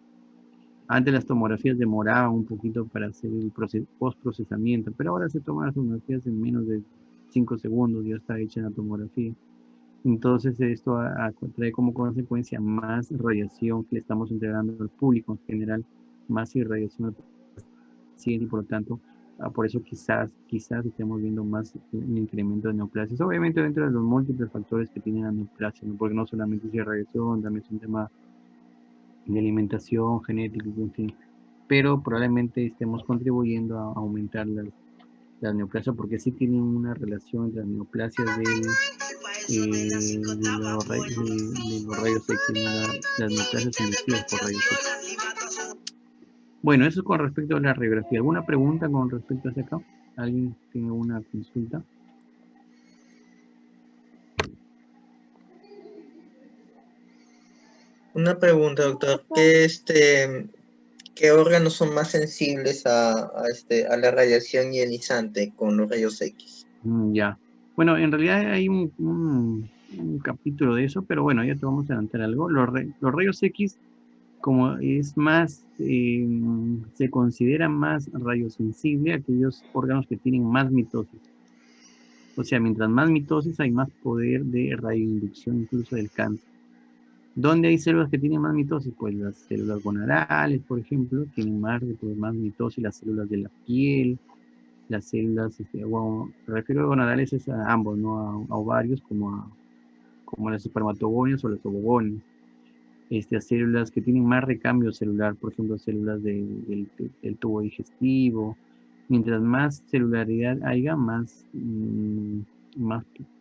Antes las tomografías demoraban un poquito para hacer el post-procesamiento, pero ahora se toman las tomografías en menos de 5 segundos, ya está hecha la tomografía. Entonces esto trae como consecuencia más radiación que le estamos entregando al público en general, más irradiación al paciente y por lo tanto por eso quizás estemos viendo más un incremento de neoplasias. Obviamente dentro de los múltiples factores que tienen la neoplasia, ¿no? Porque no solamente es radiación, también es un tema de alimentación, genética, en fin. Pero probablemente estemos contribuyendo a aumentar las neoplasias porque sí tienen una relación entre las neoplasias de los rayos X, las neoplasias inducidas por rayos X. Bueno, eso con respecto a la radiografía. ¿Alguna pregunta con respecto a ese acá? ¿Alguien tiene una consulta? Una pregunta, doctor. ¿Qué órganos son más sensibles a la radiación ionizante con los rayos X? Ya. Bueno, en realidad hay un capítulo de eso, pero bueno, ya te vamos a adelantar algo. Los rayos X, como es más, se considera más radiosensible a aquellos órganos que tienen más mitosis. O sea, mientras más mitosis hay más poder de radioinducción incluso del cáncer. ¿Dónde hay células que tienen más mitosis? Pues las células gonadales, por ejemplo, tienen más mitosis, las células de la piel, las células, bueno, me refiero a gonadales es a ambos, ¿no? A ovarios como las espermatogonias o los ovogonios. Células que tienen más recambio celular, por ejemplo, células del tubo digestivo. Mientras más celularidad haya, más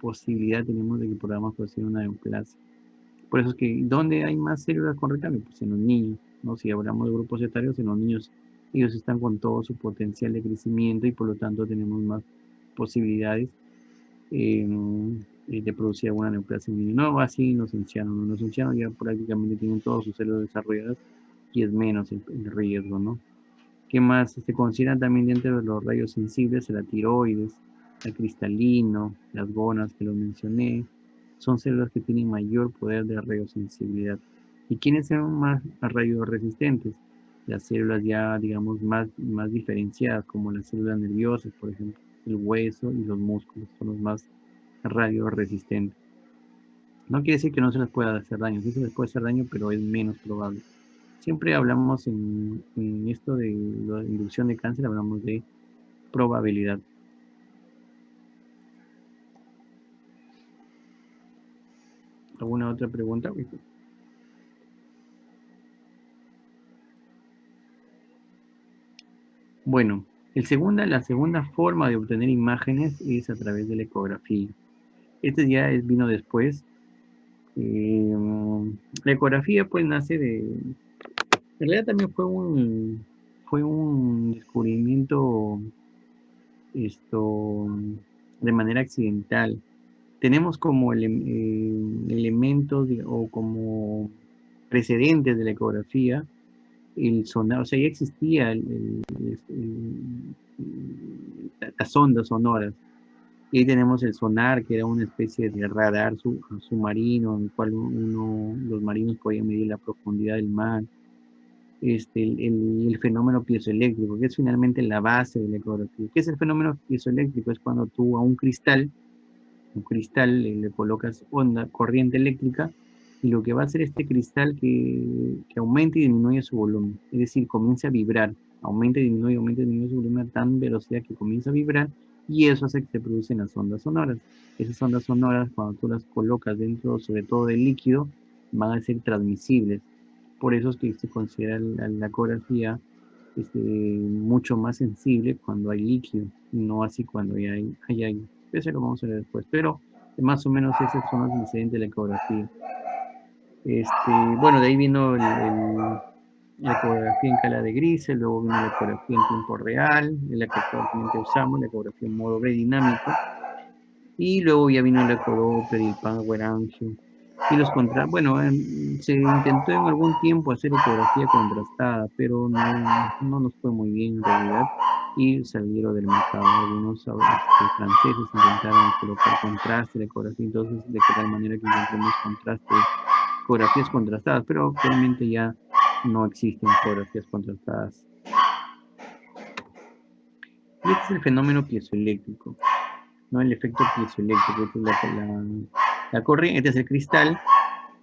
posibilidad tenemos de que podamos producir una neoplasia. Por eso es que, ¿dónde hay más células con recambio? Pues en los niños, ¿no? Si hablamos de grupos etarios, en los niños, ellos están con todo su potencial de crecimiento y por lo tanto tenemos más posibilidades de producir alguna neoplasia en niños. No así en los ancianos. Los ancianos ya prácticamente tienen todas sus células desarrolladas y es menos el riesgo, ¿no? ¿Qué más? Se consideran también dentro de los rayos sensibles la tiroides, el cristalino, las gonas que lo mencioné. Son células que tienen mayor poder de radiosensibilidad. ¿Y quiénes son más radioresistentes? Las células ya, digamos, más diferenciadas, como las células nerviosas, por ejemplo, el hueso y los músculos son los más radioresistentes. No quiere decir que no se les pueda hacer daño, sí se les puede hacer daño, pero es menos probable. Siempre hablamos en esto de la inducción de cáncer, hablamos de probabilidad. ¿Alguna otra pregunta? Bueno, la segunda forma de obtener imágenes es a través de la ecografía. Este ya vino después. La ecografía pues nace de... En realidad también fue un descubrimiento de manera accidental. Tenemos como elementos o como precedentes de la ecografía el sonar, o sea, ya existía las ondas sonoras. Y ahí tenemos el sonar, que era una especie de radar submarino, en el cual los marinos podían medir la profundidad del mar. El fenómeno piezoeléctrico, que es finalmente la base de la ecografía. ¿Qué es el fenómeno piezoeléctrico? Es cuando tú a un cristal le colocas corriente eléctrica, y lo que va a hacer este cristal que aumenta y disminuye su volumen, es decir, comienza a vibrar, aumenta y disminuye su volumen a tan velocidad que comienza a vibrar, y eso hace que se producen las ondas sonoras. Esas ondas sonoras, cuando tú las colocas dentro, sobre todo del líquido, van a ser transmisibles. Por eso es que se considera la ecografía mucho más sensible cuando hay líquido, no así cuando hay aire. Eso lo vamos a ver después, pero más o menos esos son los antecedentes de la ecografía. Bueno, de ahí vino la ecografía en escala de grises, luego vino la ecografía en tiempo real, la que actualmente usamos, la ecografía en modo B dinámico, y luego ya vino la Ecodoppler y el Power Angio. Y bueno, se intentó en algún tiempo hacer ecografía contrastada, pero no nos fue muy bien en realidad, y salieron del mercado. Algunos franceses intentaron colocar contraste en la ecografía, entonces de tal manera que encontremos ecografías contrastadas, pero actualmente ya no existen ecografías contrastadas. Y este es el fenómeno piezoeléctrico, ¿no? El efecto piezoeléctrico, la corriente, este es el cristal,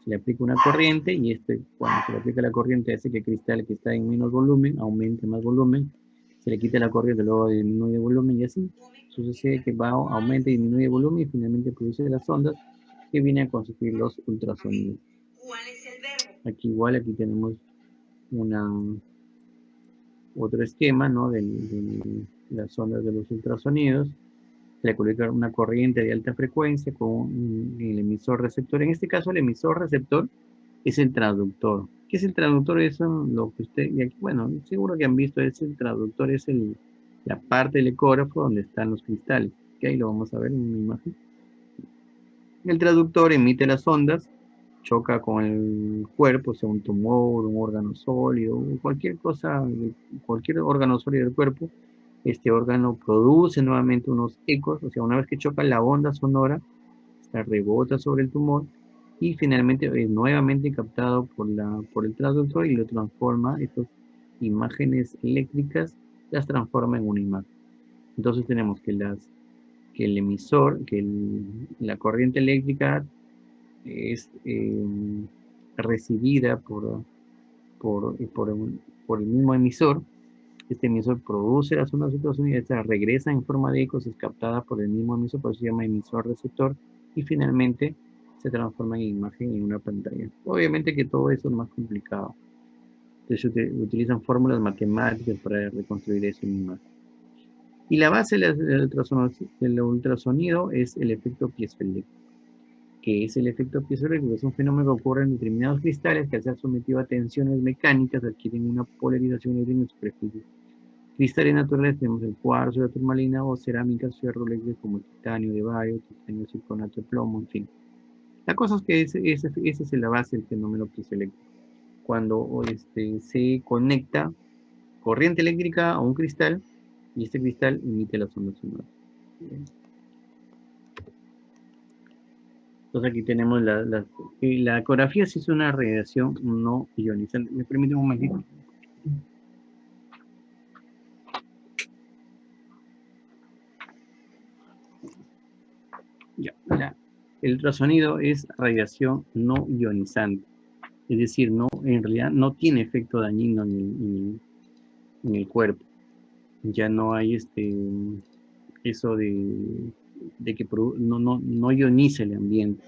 se le aplica una corriente, y cuando se le aplica la corriente hace que el cristal que está en menos volumen aumente más volumen, se le quita la corriente, luego disminuye volumen, y así sucede que aumenta y disminuye volumen, y finalmente produce las ondas que vienen a constituir los ultrasonidos. Aquí tenemos otro esquema, ¿no? de las ondas de los ultrasonidos. Se le coloca una corriente de alta frecuencia con el emisor receptor. En este caso, el emisor receptor es el transductor. ¿Qué es el transductor? Eso es lo que bueno, seguro que han visto, el transductor es la parte del ecógrafo donde están los cristales. Que ahí lo vamos a ver en una imagen. El transductor emite las ondas, choca con el cuerpo, sea un tumor, un órgano sólido, cualquier cosa, cualquier órgano sólido del cuerpo. Este órgano produce nuevamente unos ecos, o sea, una vez que choca la onda sonora, esta rebota sobre el tumor, y finalmente es nuevamente captado por el transductor, y lo transforma, estas imágenes eléctricas las transforma en una imagen. Entonces tenemos que el emisor, la corriente eléctrica es recibida por el mismo emisor. Este emisor produce las ondas ultrasónicas, esta regresa en forma de ecos, es captada por el mismo emisor, por eso se llama emisor receptor, y finalmente se transforma en imagen en una pantalla. Obviamente que todo eso es más complicado. Entonces utilizan fórmulas matemáticas para reconstruir eso en imagen. Y la base del ultrasonido es el efecto piezoeléctrico. ¿Qué es el efecto piezoeléctrico? Es un fenómeno que ocurre en determinados cristales que al ser sometidos a tensiones mecánicas adquieren una polarización en superficie. Cristales naturales tenemos el cuarzo, la turmalina, o cerámicas ferroeléctricas como el titanio de bario, titanio circonato de plomo, en fin. La cosa es que esa es la base del fenómeno piezoeléctrico. Cuando se conecta corriente eléctrica a un cristal, y este cristal emite las ondas sonoras. Entonces aquí tenemos la ecografía, si es una radiación no ionizante. ¿Me permite un momentito? Ya, El ultrasonido es radiación no ionizante, es decir, no, en realidad no tiene efecto dañino en el cuerpo. Ya no hay eso de que no ioniza el ambiente.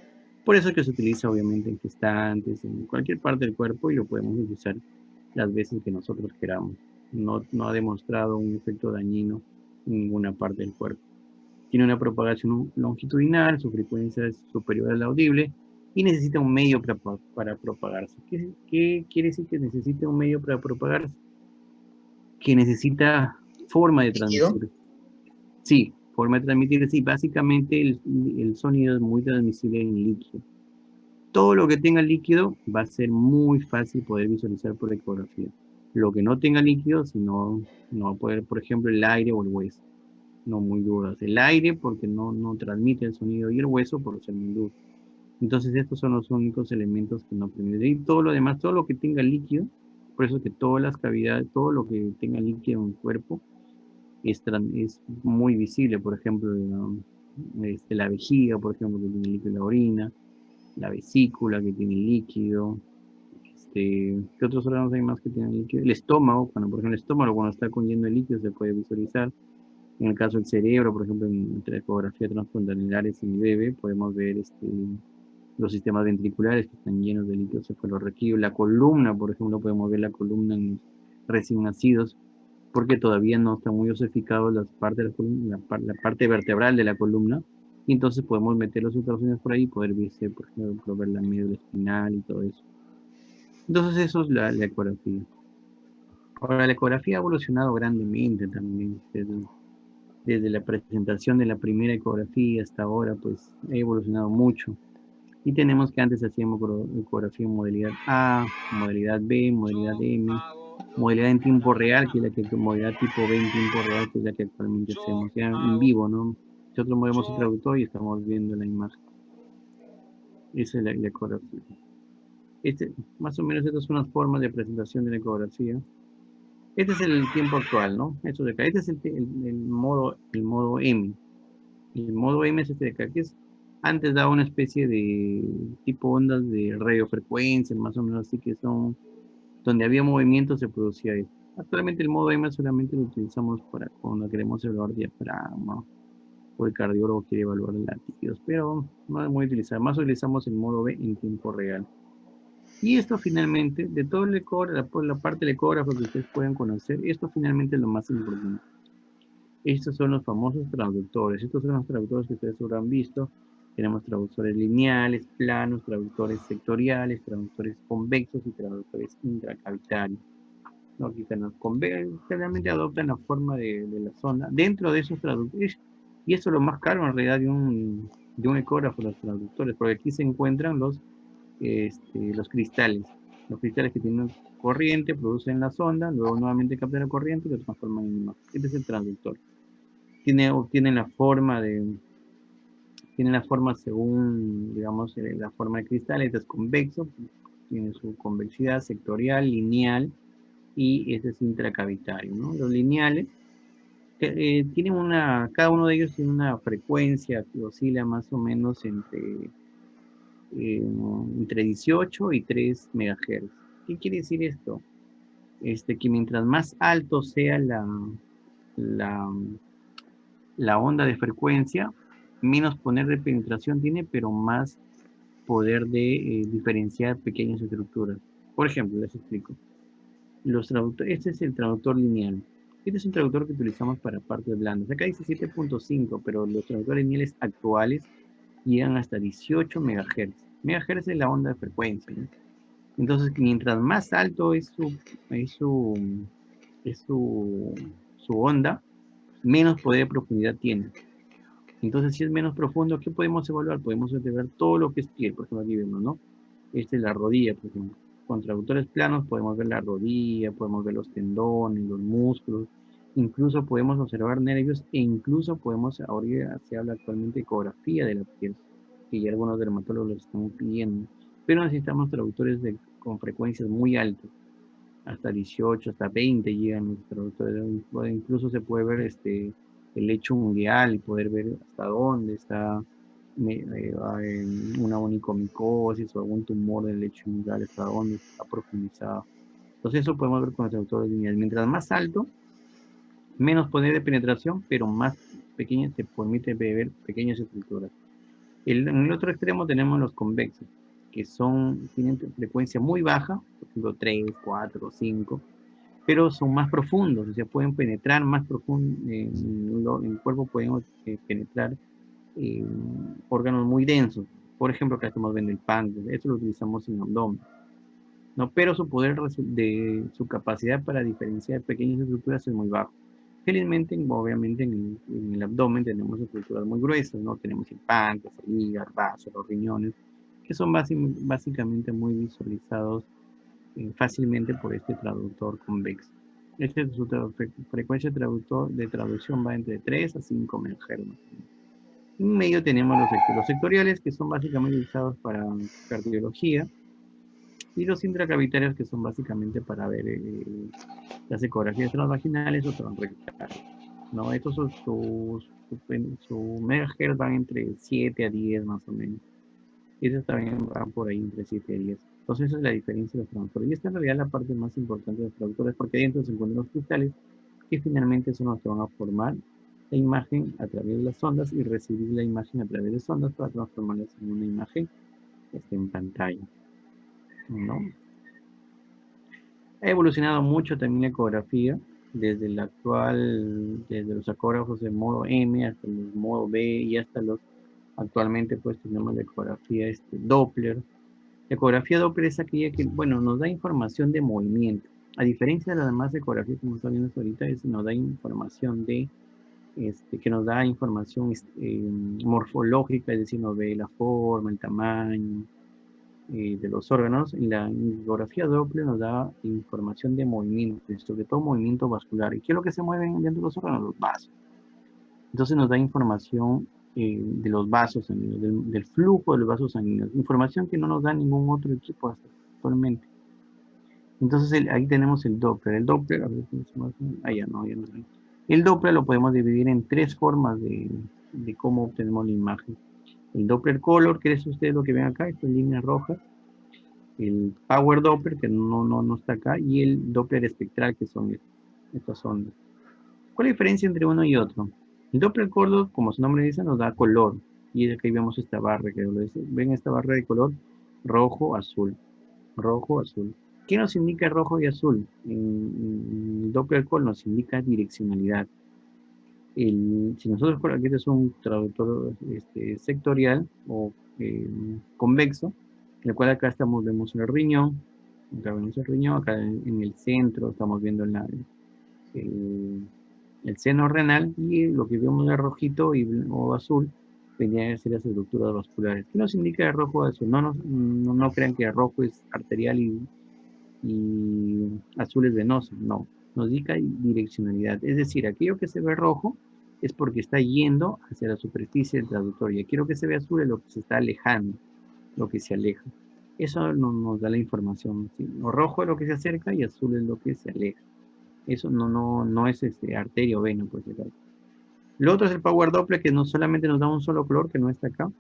Por eso es que se utiliza obviamente en gestantes, en cualquier parte del cuerpo, y lo podemos utilizar las veces que nosotros queramos. No ha demostrado un efecto dañino en ninguna parte del cuerpo. Tiene una propagación longitudinal, su frecuencia es superior a la audible y necesita un medio para propagarse. ¿Qué quiere decir que necesita un medio para propagarse? Que necesita forma de transmitir. Sí, forma de transmitir, sí. Básicamente el sonido es muy transmisible en líquido. Todo lo que tenga líquido va a ser muy fácil poder visualizar por ecografía. Lo que no tenga líquido, si no va a poder, por ejemplo, el aire o el hueso. No muy duras. El aire porque no transmite el sonido y el hueso por ser muy duro. Entonces estos son los únicos elementos que no permiten. Y todo lo demás, todo lo que tenga líquido, por eso que todas las cavidades, todo lo que tenga líquido en el cuerpo es muy visible. Por ejemplo, la vejiga, por ejemplo, que tiene líquido, la orina, la vesícula que tiene líquido. ¿Qué otros órganos hay más que tienen líquido? El estómago, por ejemplo, el estómago cuando está con lleno de líquido se puede visualizar. En el caso del cerebro, por ejemplo, en la ecografía transfrontalilares en el bebé, podemos ver los sistemas ventriculares que están llenos de líquido cefalorraquídeo. La columna, por ejemplo, podemos ver la columna en recién nacidos, porque todavía no están muy osificados las partes de la columna, la parte vertebral de la columna, y entonces podemos meter los ultrasonidos por ahí y poder verse, por ejemplo, ver la médula espinal y todo eso. Entonces eso es la ecografía. Ahora, la ecografía ha evolucionado grandemente también, desde la presentación de la primera ecografía hasta ahora, pues ha evolucionado mucho. Y tenemos que antes hacíamos ecografía en modalidad A, modalidad B, modalidad M, modalidad en tiempo real, que es la modalidad tipo B en tiempo real, que es la que actualmente hacemos ya en vivo, ¿no? Nosotros movemos el traductor y estamos viendo la imagen. Esa es la ecografía. Más o menos estas son las formas de presentación de la ecografía. Este es el tiempo actual, ¿no? Esto de acá. Este es el modo M. El modo M es este de acá, que es, antes daba una especie de tipo ondas de radiofrecuencia, más o menos así, que son, donde había movimiento se producía esto. Actualmente el modo M solamente lo utilizamos para cuando queremos evaluar diafragma, o el cardiólogo quiere evaluar latidos, pero no es muy utilizado. Más utilizamos el modo B en tiempo real. Y esto finalmente, de todo el ecógrafo, la parte del ecógrafo que ustedes pueden conocer, esto finalmente es lo más importante. Estos son los famosos traductores. Estos son los traductores que ustedes habrán visto. Tenemos traductores lineales, planos, traductores sectoriales, traductores convexos y traductores intracavitarios. ¿No? Aquí están los convexos, generalmente adoptan la forma de la zona dentro de esos traductores. Y esto es lo más caro en realidad de un ecógrafo, los traductores, porque aquí se encuentran los cristales. Los cristales que tienen corriente producen la sonda, luego nuevamente captan la corriente y lo transforman en imagen. Este es el traductor. Tienen la forma según, digamos, la forma de cristal. Este es convexo, tiene su convexidad sectorial, lineal, y este es intracavitario, ¿no? Los lineales tienen cada uno de ellos tiene una frecuencia que oscila más o menos entre 18 y 3 MHz. ¿Qué quiere decir esto? Que mientras más alto sea la onda de frecuencia, menos poder de penetración tiene, pero más poder de diferenciar pequeñas estructuras. Por ejemplo, les explico. Este es el traductor lineal. Este es un traductor que utilizamos para partes blandas. Acá dice 7.5, pero los traductores lineales actuales llegan hasta 18 MHz. MHz es la onda de frecuencia, ¿no? Entonces, mientras más alto es su onda, menos poder de profundidad tiene. Entonces, si es menos profundo, ¿qué podemos evaluar? Podemos evaluar todo lo que es piel. Por ejemplo, aquí vemos, ¿no? Esta es la rodilla, por ejemplo. Con traductores planos podemos ver la rodilla, podemos ver los tendones, los músculos, incluso podemos observar nervios e incluso podemos, ahora se habla actualmente de ecografía de la piel, que ya algunos dermatólogos lo están pidiendo, pero necesitamos traductores con frecuencias muy altas, hasta 18, hasta 20 llegan los traductores, incluso se puede ver el lecho ungueal y poder ver hasta dónde está una onicomicosis o algún tumor del lecho inguinal, hasta dónde está profundizado. Entonces eso podemos ver con los traductores lineales. Mientras más alto, menos poder de penetración, pero más pequeña te permite ver pequeñas estructuras. En el otro extremo tenemos los convexos, que tienen frecuencia muy baja, por ejemplo 3, 4, 5, pero son más profundos, o sea, pueden penetrar más profundo, en el cuerpo podemos penetrar órganos muy densos. Por ejemplo, acá estamos viendo el páncreas, esto lo utilizamos en el abdomen. ¿No? Pero su su capacidad para diferenciar pequeñas estructuras es muy bajo. Felizmente, obviamente, en el abdomen tenemos estructuras muy gruesas, ¿no? Tenemos el páncreas, el hígado, el vaso, los riñones, que son básicamente muy visualizados fácilmente por este traductor convexo. Su frecuencia de traducción va entre 3 a 5 MHz. En medio tenemos los sectoriales, que son básicamente utilizados para cardiología, y los intracavitarios, que son básicamente para ver las ecografías transvaginales o transrectales, ¿no? Estos son su megahertz van entre 7 a 10 más o menos. Esos también van por ahí entre 7 a 10. Entonces esa es la diferencia de los traductores. Y esta en realidad es la parte más importante de los traductores, porque dentro se encuentran los cristales, que finalmente son los que van a formar la imagen a través de las ondas y recibir la imagen a través de las ondas para transformarlas en una imagen en pantalla, ¿no? Ha evolucionado mucho también la ecografía, desde los ecógrafos de modo M hasta el modo B y hasta actualmente pues tenemos la ecografía Doppler. La ecografía Doppler es aquella que, bueno, nos da información de movimiento. A diferencia de las demás ecografías que estamos viendo ahorita, nos da información que nos da información morfológica, es decir, nos ve la forma, el tamaño de los órganos. En la ecografía Doppler nos da información de movimiento, sobre todo movimiento vascular. ¿Y qué es lo que se mueve dentro de los órganos? Los vasos. Entonces nos da información de los vasos sanguíneos, del flujo de los vasos sanguíneos. Información que no nos da ningún otro equipo hasta actualmente. Entonces ahí tenemos el Doppler. El Doppler, a ver, ya no. El Doppler lo podemos dividir en 3 formas de cómo obtenemos la imagen. El Doppler Color, que es ustedes lo que ven acá, estas líneas rojas. El Power Doppler, que no está acá. Y el Doppler Espectral, que son estas ondas. ¿Cuál es la diferencia entre uno y otro? El Doppler Color, como su nombre dice, nos da color. Y aquí vemos esta barra que lo dice. Ven esta barra de color rojo, azul. Rojo, azul. ¿Qué nos indica rojo y azul? En el Doppler Color nos indica direccionalidad. Si nosotros, aquí este es un traductor sectorial o convexo, en el cual acá vemos el riñón, acá en el centro estamos viendo el seno renal, y lo que vemos de rojito o azul vendrían a ser las estructuras vasculares. ¿Qué nos indica de rojo o azul? No crean que el rojo es arterial y azul es venoso, no. Nos indica direccionalidad, es decir, aquello que se ve rojo es porque está yendo hacia la superficie del traductor, y aquello que se ve azul es lo que se está alejando, lo que se aleja. Eso nos da la información, ¿sí? Lo rojo es lo que se acerca y azul es lo que se aleja. Eso no es arteria o vena, por ejemplo. Lo otro es el Power Doppler, que no solamente nos da un solo color, que no está acá,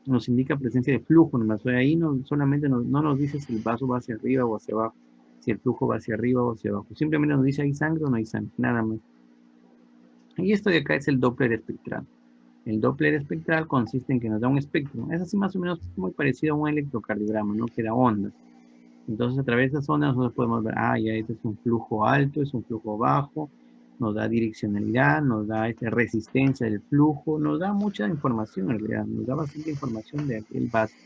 nos indica presencia de flujo, nomás. Ahí solamente no nos dice si el vaso va hacia arriba o hacia abajo, si el flujo va hacia arriba o hacia abajo. Simplemente nos dice hay sangre o no hay sangre, nada más. Y esto de acá es el Doppler espectral. El Doppler espectral consiste en que nos da un espectro. Es así más o menos muy parecido a un electrocardiograma, ¿no? Que da ondas. Entonces a través de esas ondas nosotros podemos ver, ya este es un flujo alto, es un flujo bajo, nos da direccionalidad, nos da resistencia del flujo, nos da mucha información en realidad, nos da bastante información de aquel vaso.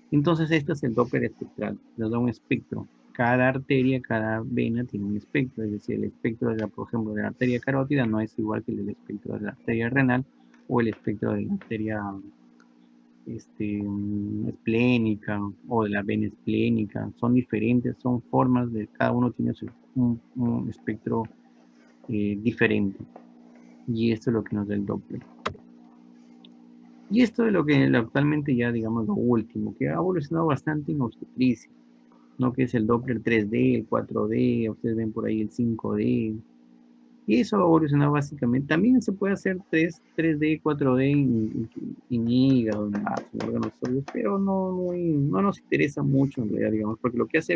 Entonces este es el Doppler espectral, nos da un espectro. Cada arteria, cada vena tiene un espectro, es decir, el espectro, por ejemplo, de la arteria carótida no es igual que el espectro de la arteria renal o el espectro de la arteria esplénica o de la vena esplénica. Son diferentes, son formas cada uno tiene un espectro diferente, y esto es lo que nos da el Doppler. Y esto es lo que actualmente ya digamos lo último, que ha evolucionado bastante en obstetricia, ¿no? Que es el Doppler 3D, el 4D, ustedes ven por ahí el 5D, Y eso ha evolucionado básicamente. También se puede hacer 3D, 4D en hígado, en órganos sólidos, pero no nos interesa mucho en realidad, digamos, porque lo que hace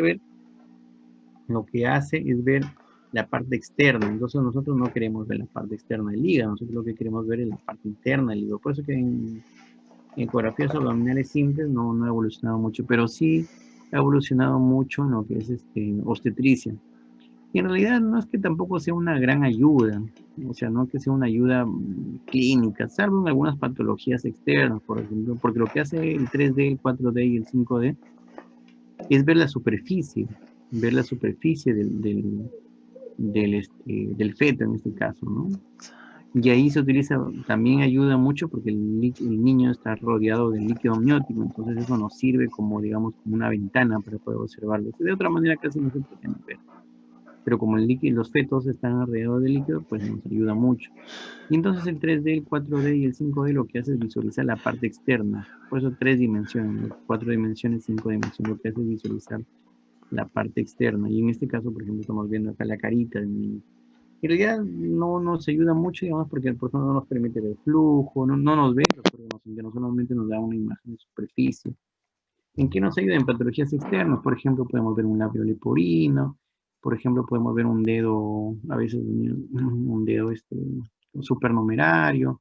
es ver la parte externa. Entonces nosotros no queremos ver la parte externa del hígado, nosotros lo que queremos ver es la parte interna del hígado. Por eso que en ecografías abdominales simples no ha evolucionado mucho, pero sí ha evolucionado mucho en lo que es obstetricia. Y en realidad no es que tampoco sea una gran ayuda, o sea, no es que sea una ayuda clínica, salvo en algunas patologías externas, por ejemplo, porque lo que hace el 3D, el 4D y el 5D es ver la superficie del feto en este caso, ¿no? Y ahí se utiliza, también ayuda mucho porque el niño está rodeado de líquido amniótico, entonces eso nos sirve como, digamos, como una ventana para poder observarlo. De otra manera casi no se pueden ver. Pero como los fetos están rodeados de líquido, pues nos ayuda mucho. Y entonces el 3D, el 4D y el 5D lo que hace es visualizar la parte externa. Por eso 3 dimensiones, ¿no? 4 dimensiones, 5 dimensiones, lo que hace es visualizar la parte externa. Y en este caso, por ejemplo, estamos viendo acá la carita del niño. En realidad no nos ayuda mucho, digamos, porque por ejemplo no nos permite ver flujo, no nos ve los órganos internos, solamente nos da una imagen de superficie. ¿En qué nos ayuda? En patologías externas, por ejemplo, podemos ver un labio leporino, por ejemplo, podemos ver un dedo, a veces un dedo supernumerario,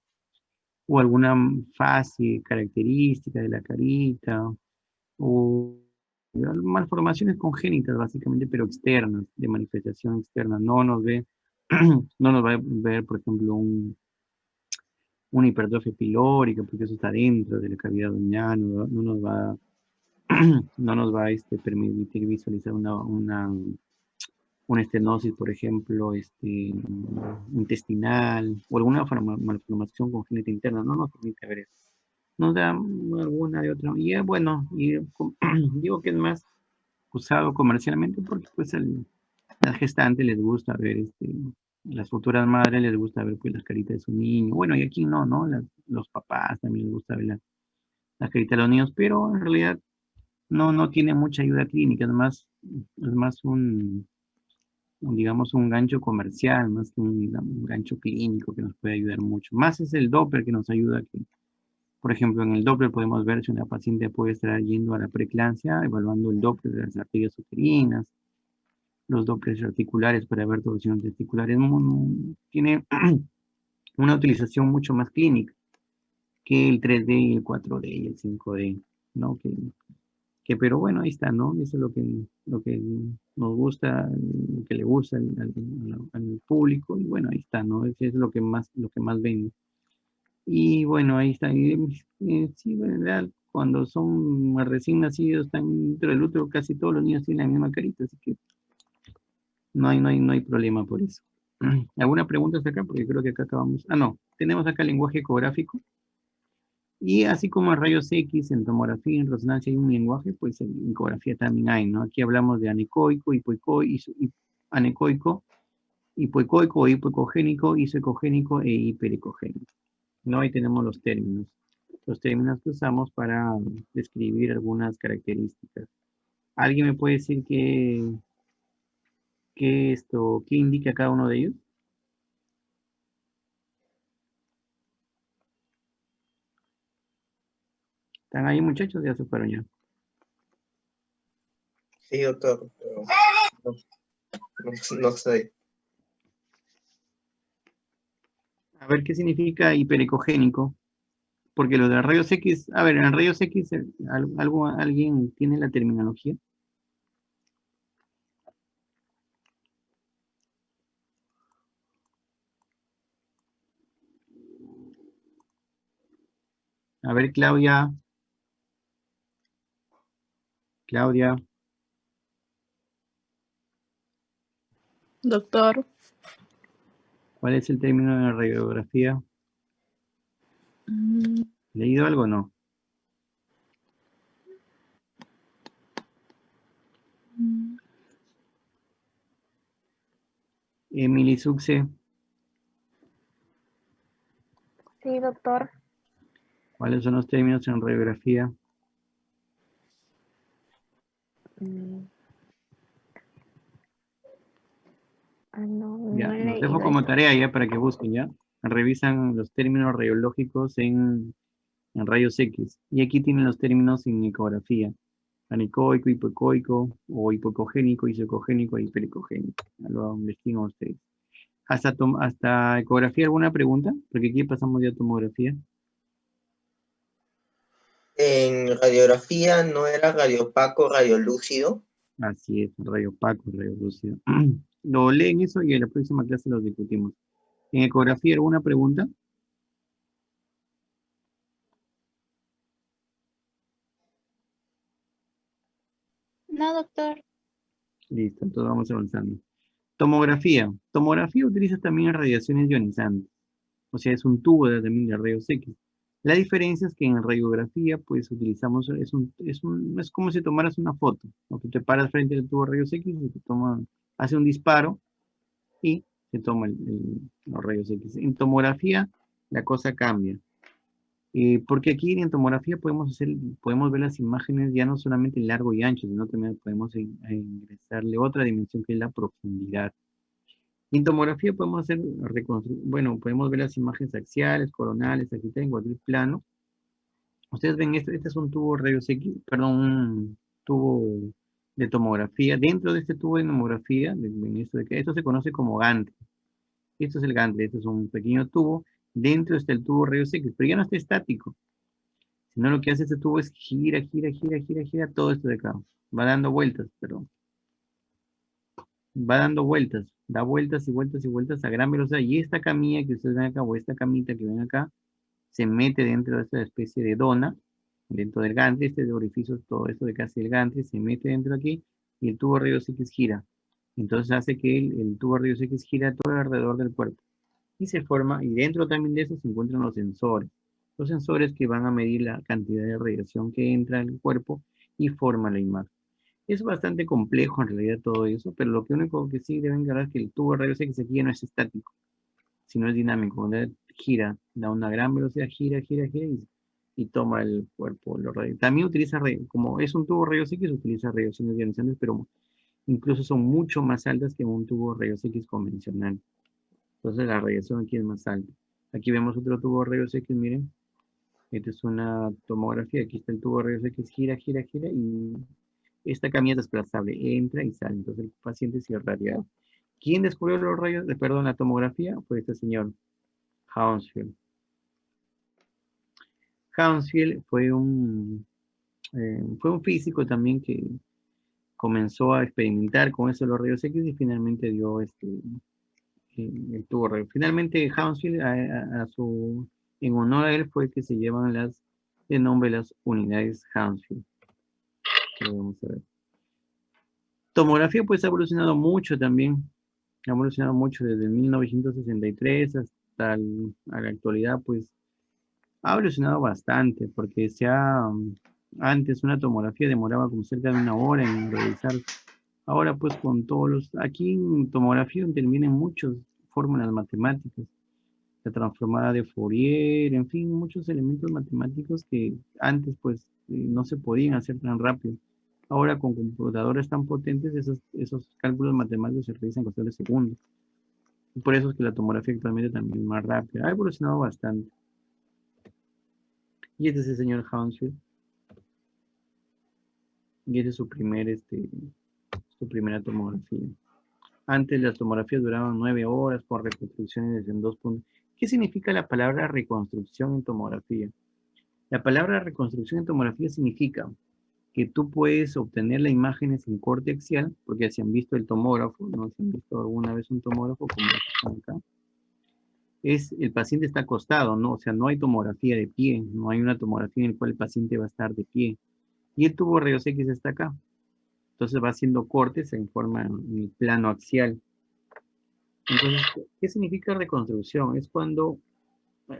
o alguna fase característica de la carita, o malformaciones congénitas básicamente, pero externas, de manifestación externa. No nos ve, no nos va a ver, por ejemplo, una hipertrofia pilórica, porque eso está dentro de la cavidad abdominal, no nos va no nos va a permitir visualizar una estenosis, por ejemplo, intestinal o alguna malformación congénita interna, no nos permite ver eso. Nos da alguna de otra. Y bueno, digo que es más usado comercialmente porque pues la gestante les gusta ver, las futuras madres les gusta ver pues las caritas de su niño. Bueno, y aquí no, ¿no? Los papás también les gusta ver las caritas de los niños, pero en realidad no tiene mucha ayuda clínica, es más digamos, un gancho comercial, más que un gancho clínico que nos puede ayudar mucho. Más es el Doppler que nos ayuda, por ejemplo, en el Doppler podemos ver si una paciente puede estar yendo a la preeclampsia, evaluando el Doppler de las arterias uterinas, los Dopplers articulares para ver torsiones testiculares. Tiene una utilización mucho más clínica que el 3D y el 4D y el 5D, ¿no? Pero bueno, ahí está, ¿no? Eso es lo que nos gusta, lo que le gusta al público, y bueno, ahí está, ¿no? Eso es lo que más vende. Y bueno, ahí está. Sí, ¿verdad? Cuando son recién nacidos, están dentro del útero, casi todos los niños tienen la misma carita, así que no hay problema por eso. ¿Alguna pregunta hasta acá? Porque creo que acá acabamos. Ah, no, tenemos acá el lenguaje ecográfico. Y así como en rayos X, en tomografía, en resonancia hay un lenguaje, pues en ecografía también hay, ¿no? Aquí hablamos de anecoico, anecoico, hipoecoico o hipoecogénico, isoecogénico e hiperecogénico, ¿no? Ahí tenemos los términos que usamos para describir algunas características. ¿Alguien me puede decir qué indica cada uno de ellos? ¿Están ahí, muchachos? Ya se fueron ya. Sí, doctor, pero no sé. A ver, ¿qué significa hiperecogénico? Porque lo de rayos X, a ver, en rayos X, ¿alguien tiene la terminología? A ver, Claudia. Doctor, ¿Cuál es el término de radiografía? ¿Leído algo o no? Emily Succe, Sí, doctor. ¿cuáles son los términos en radiografía? Mm. Ya, no he los dejo leído como eso. tarea ya para que busquen, ya. Revisan los términos radiológicos en rayos X. Y aquí tienen los términos en ecografía. Anecoico, hipoecoico, o hipoecogénico, isocogénico e hiperecogénico. Ya lo investigan ustedes. Hasta ecografía, ¿alguna pregunta? Porque aquí pasamos ya a tomografía. En radiografía no era radiopaco, radiolúcido. Así es, rayo opaco, rayo lúcido. Lo leen eso y en la próxima clase lo discutimos. En ecografía, ¿alguna pregunta? No, doctor. Listo, entonces vamos avanzando. Tomografía. Tomografía utiliza también radiaciones ionizantes. O sea, es un tubo también de rayos X. La diferencia es que en radiografía, pues utilizamos, es como si tomaras una foto, ¿no? Tú te paras frente al tubo de rayos X y hace un disparo y se toma los rayos X. En tomografía, la cosa cambia. Porque aquí en tomografía podemos ver las imágenes ya no solamente en largo y ancho, sino también podemos ingresarle otra dimensión que es la profundidad. En tomografía podemos hacer podemos ver las imágenes axiales, coronales, sagital, en cualquier plano. Ustedes ven este es un tubo rayos X, perdón, un tubo de tomografía. Dentro de este tubo de tomografía, esto se conoce como gantle. Esto es el gantle, esto es un pequeño tubo. Dentro está el tubo rayos X, pero ya no está estático. Sino lo que hace este tubo es gira todo esto de acá. Va dando vueltas, perdón. Va dando vueltas, da vueltas y vueltas y vueltas a gran velocidad. Y esta camilla que ustedes ven acá, o esta camita que ven acá, se mete dentro de esta especie de dona, dentro del gantle, de orificio, todo esto de casi el gantle, se mete dentro de aquí, y el tubo rayos X gira. Entonces hace que el tubo rayos X gira todo alrededor del cuerpo. Y se forma, y dentro también de eso se encuentran los sensores. Los sensores que van a medir la cantidad de radiación que entra al cuerpo y forma la imagen. Es bastante complejo en realidad todo eso, pero lo único que sí deben ganar es que el tubo de rayos X aquí ya no es estático, sino es dinámico. Cuando gira, da una gran velocidad, gira y toma el cuerpo. También utiliza, como es un tubo de rayos X, utiliza radiaciones ionizantes, pero incluso son mucho más altas que un tubo de rayos X convencional. Entonces la radiación aquí es más alta. Aquí vemos otro tubo de rayos X, miren. Esta es una tomografía. Aquí está el tubo de rayos X, gira y esta camilla es desplazable, entra y sale. Entonces el paciente es irradiado. ¿Quién descubrió los rayos, la tomografía? Fue este señor, Hounsfield. Hounsfield fue un físico también que comenzó a experimentar con eso los rayos X y finalmente dio el tubo rayos. Finalmente Hounsfield, en honor a él, fue que se llevan el nombre de las unidades Hounsfield. Vamos a ver. Tomografía pues ha evolucionado mucho también. Ha evolucionado mucho desde 1963 hasta la actualidad, pues ha evolucionado bastante, porque antes una tomografía demoraba como cerca de 1 hora en realizar. Ahora pues con aquí en tomografía intervienen muchas fórmulas matemáticas, la transformada de Fourier, en fin, muchos elementos matemáticos que antes pues no se podían hacer tan rápido. Ahora con computadoras tan potentes, esos cálculos matemáticos se realizan en cuestión de segundos. Y por eso es que la tomografía actualmente también es más rápida. Ha evolucionado bastante. Y este es el señor Hounsfield. Y este es su primera tomografía. Antes las tomografías duraban 9 horas por reconstrucciones en 2 puntos. ¿Qué significa la palabra reconstrucción en tomografía? La palabra reconstrucción en tomografía significa que tú puedes obtener las imágenes en corte axial, porque si han visto el tomógrafo, ¿no? Si han visto alguna vez un tomógrafo como el que están acá, el paciente está acostado, ¿no? O sea, no hay tomografía de pie, no hay una tomografía en la cual el paciente va a estar de pie. Y el tubo rayos X está acá. Entonces va haciendo cortes en forma en el plano axial. Entonces, ¿qué significa reconstrucción? Es cuando,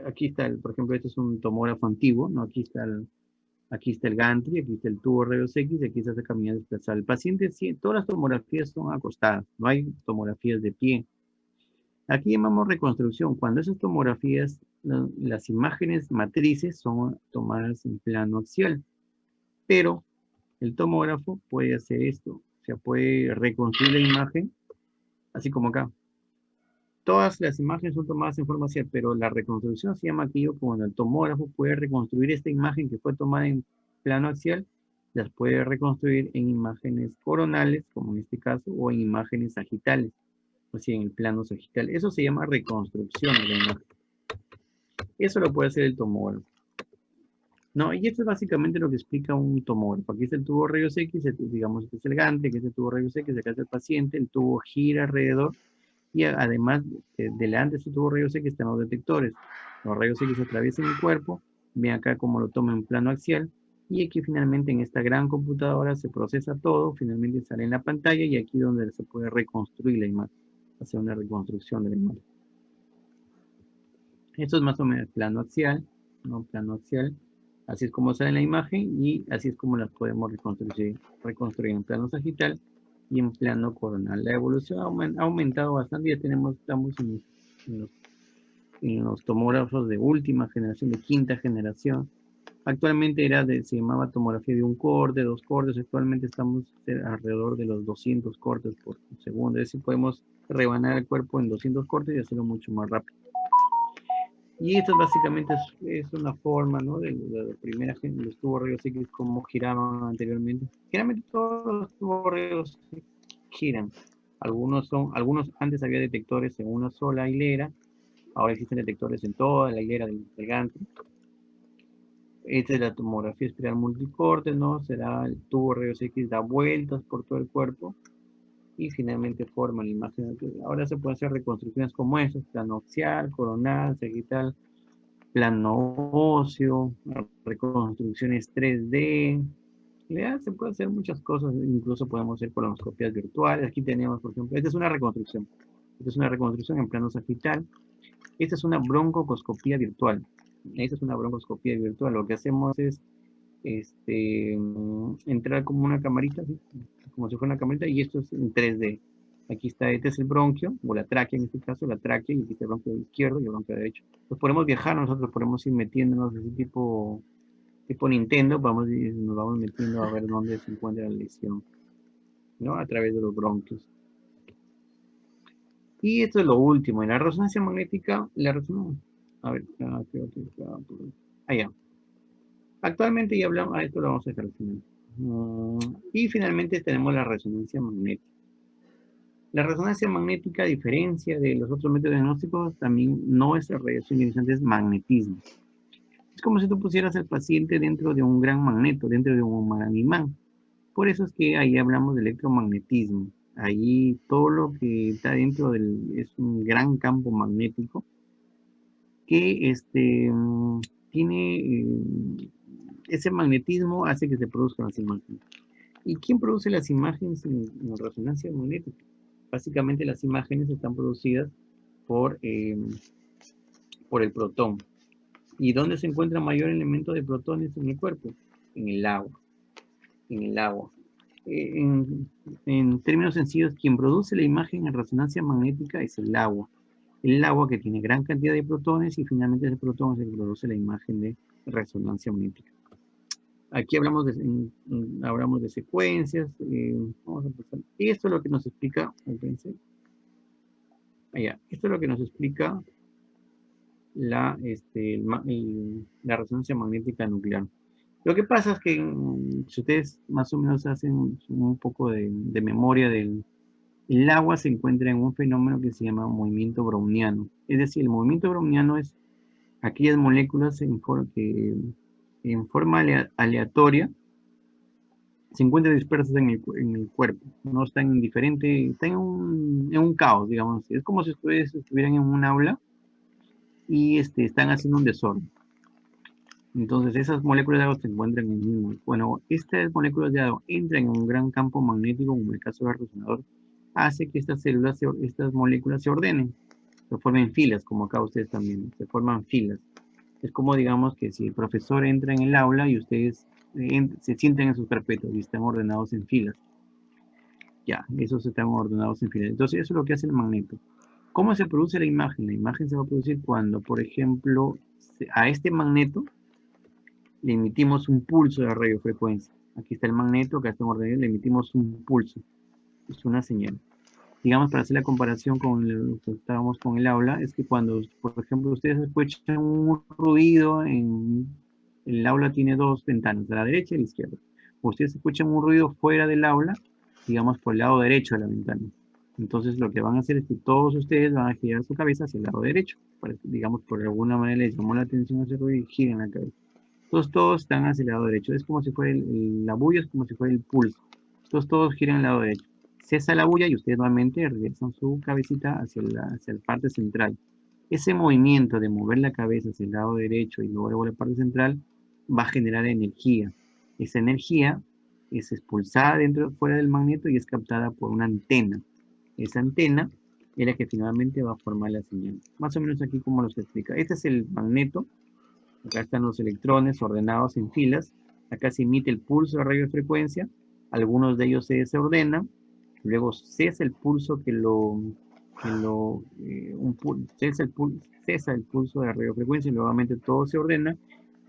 aquí está, por ejemplo, este es un tomógrafo antiguo, ¿no? Aquí está el gantry, aquí está el tubo rayos X, y aquí está esa camilla desplazada. El paciente, todas las tomografías son acostadas, no hay tomografías de pie. Aquí llamamos reconstrucción, cuando esas tomografías, las imágenes matrices son tomadas en plano axial, pero el tomógrafo puede hacer esto, o sea, puede reconstruir la imagen, así como acá. todas las imágenes son tomadas en forma axial, pero la reconstrucción se llama aquello cuando el tomógrafo puede reconstruir esta imagen que fue tomada en plano axial, las puede reconstruir en imágenes coronales, como en este caso, o en imágenes sagitales, o sea, en el plano sagital. Eso se llama reconstrucción de la imagen. Eso lo puede hacer el tomógrafo. No, y esto es básicamente lo que explica un tomógrafo. Aquí está el tubo rayos X, digamos, este es el gante, aquí está el tubo rayos X, acá está el paciente, el tubo gira alrededor, y además, delante de este tubo rayos X están los detectores. Los rayos X atraviesan el cuerpo, ven acá cómo lo toma en plano axial, y aquí finalmente en esta gran computadora se procesa todo, finalmente sale en la pantalla, y aquí es donde se puede reconstruir la imagen, hacer una reconstrucción de la imagen. Esto es más o menos plano axial, ¿no? Plano axial. Así es como sale la imagen y así es como las podemos reconstruir en plano sagital y en plano coronal. La evolución ha aumentado bastante, ya estamos en los tomógrafos de última generación, de quinta generación. Actualmente se llamaba tomografía de un corte, 2 cortes, actualmente estamos alrededor de los 200 cortes por segundo. Es decir, podemos rebanar el cuerpo en 200 cortes y hacerlo mucho más rápido. Y esto básicamente es una forma, ¿no? De la primera gente, los tubos rayos X, cómo giraban anteriormente. Generalmente todos los tubos rayos X giran. Algunos antes había detectores en una sola hilera, ahora existen detectores en toda la hilera del gante. Esta es la tomografía espiral multicorte, ¿no? Será el tubo rayos X, da vueltas por todo el cuerpo y finalmente forma la imagen. Ahora se pueden hacer reconstrucciones como esas, plano axial, coronal, sagital, plano óseo, reconstrucciones 3D. Ya se puede hacer muchas cosas, incluso podemos hacer colonoscopias virtuales. Aquí tenemos, por ejemplo, esta es una reconstrucción. Esta es una reconstrucción en plano sagital. Esta es una broncoscopía virtual. Esta es una broncoscopía virtual. Lo que hacemos es entrar como una camarita, ¿sí? Como si fuera una camarita, y esto es en 3D. Aquí está, este es el bronquio, o la tráquea en este caso, la tráquea, y aquí está el bronquio izquierdo y el bronquio derecho. Pues podemos viajar, nosotros podemos ir metiéndonos así tipo Nintendo, nos vamos metiendo a ver dónde se encuentra la lesión, ¿no? A través de los bronquios. Y esto es lo último, en la resonancia magnética, a ver, creo que está por allá. Actualmente ya hablamos, esto lo vamos a dejar al final. Y finalmente tenemos la resonancia magnética. La resonancia magnética, a diferencia de los otros métodos diagnósticos, también no es radiación ionizante, es magnetismo. Es como si tú pusieras al paciente dentro de un gran magneto, dentro de un gran imán. Por eso es que ahí hablamos de electromagnetismo. Ahí todo lo que está dentro es un gran campo magnético que tiene ese magnetismo hace que se produzcan las imágenes. ¿Y quién produce las imágenes en resonancia magnética? Básicamente las imágenes están producidas por el protón. ¿Y dónde se encuentra mayor elemento de protones en el cuerpo? En el agua. En el agua. En términos sencillos, quien produce la imagen en resonancia magnética es el agua. El agua que tiene gran cantidad de protones y finalmente ese protón es el que produce la imagen de resonancia magnética. Aquí hablamos de secuencias. Vamos a empezar. Y esto es lo que nos explica, esto es lo que nos explica la resonancia magnética nuclear. Lo que pasa es que si ustedes más o menos hacen un poco de memoria el agua se encuentra en un fenómeno que se llama movimiento browniano. Es decir, el movimiento browniano es aquellas moléculas que en forma aleatoria se encuentran dispersas en el cuerpo. No están están en un caos, digamos. Es como si ustedes estuvieran en un aula y están haciendo un desorden. Entonces esas moléculas de agua se encuentran en el mismo. Bueno, estas moléculas de agua entran en un gran campo magnético, como el caso del resonador, hace que estas moléculas se ordenen, se formen filas, como acá ustedes también, se forman filas. Es como, digamos, que si el profesor entra en el aula y ustedes se sientan en sus carpetas y están ordenados en filas. Ya, esos están ordenados en filas. Entonces eso es lo que hace el magneto. ¿Cómo se produce la imagen? La imagen se va a producir cuando, por ejemplo, a este magneto le emitimos un pulso de radiofrecuencia. Aquí está el magneto, acá está ordenado, le emitimos un pulso. Es una señal. Digamos, para hacer la comparación con lo que estábamos con el aula, es que cuando, por ejemplo, ustedes escuchan un ruido el aula tiene dos ventanas, a la derecha y a la izquierda. Ustedes escuchan un ruido fuera del aula, digamos, por el lado derecho de la ventana. Entonces, lo que van a hacer es que todos ustedes van a girar su cabeza hacia el lado derecho. Digamos, por alguna manera les llamó la atención ese ruido y giran la cabeza. Entonces, todos están hacia el lado derecho. Es como si fuera la bulla, es como si fuera el pulso. Entonces, todos giran al lado derecho. Cesa la bulla y ustedes nuevamente regresan su cabecita hacia la parte central. Ese movimiento de mover la cabeza hacia el lado derecho y luego la parte central va a generar energía. Esa energía es expulsada fuera del magneto y es captada por una antena. Esa antena es la que finalmente va a formar la señal. Más o menos aquí como se explica. Este es el magneto. Acá están los electrones ordenados en filas. Acá se emite el pulso de radiofrecuencia. Algunos de ellos se desordenan. Luego cesa el pulso cesa el pulso de radiofrecuencia y nuevamente todo se ordena.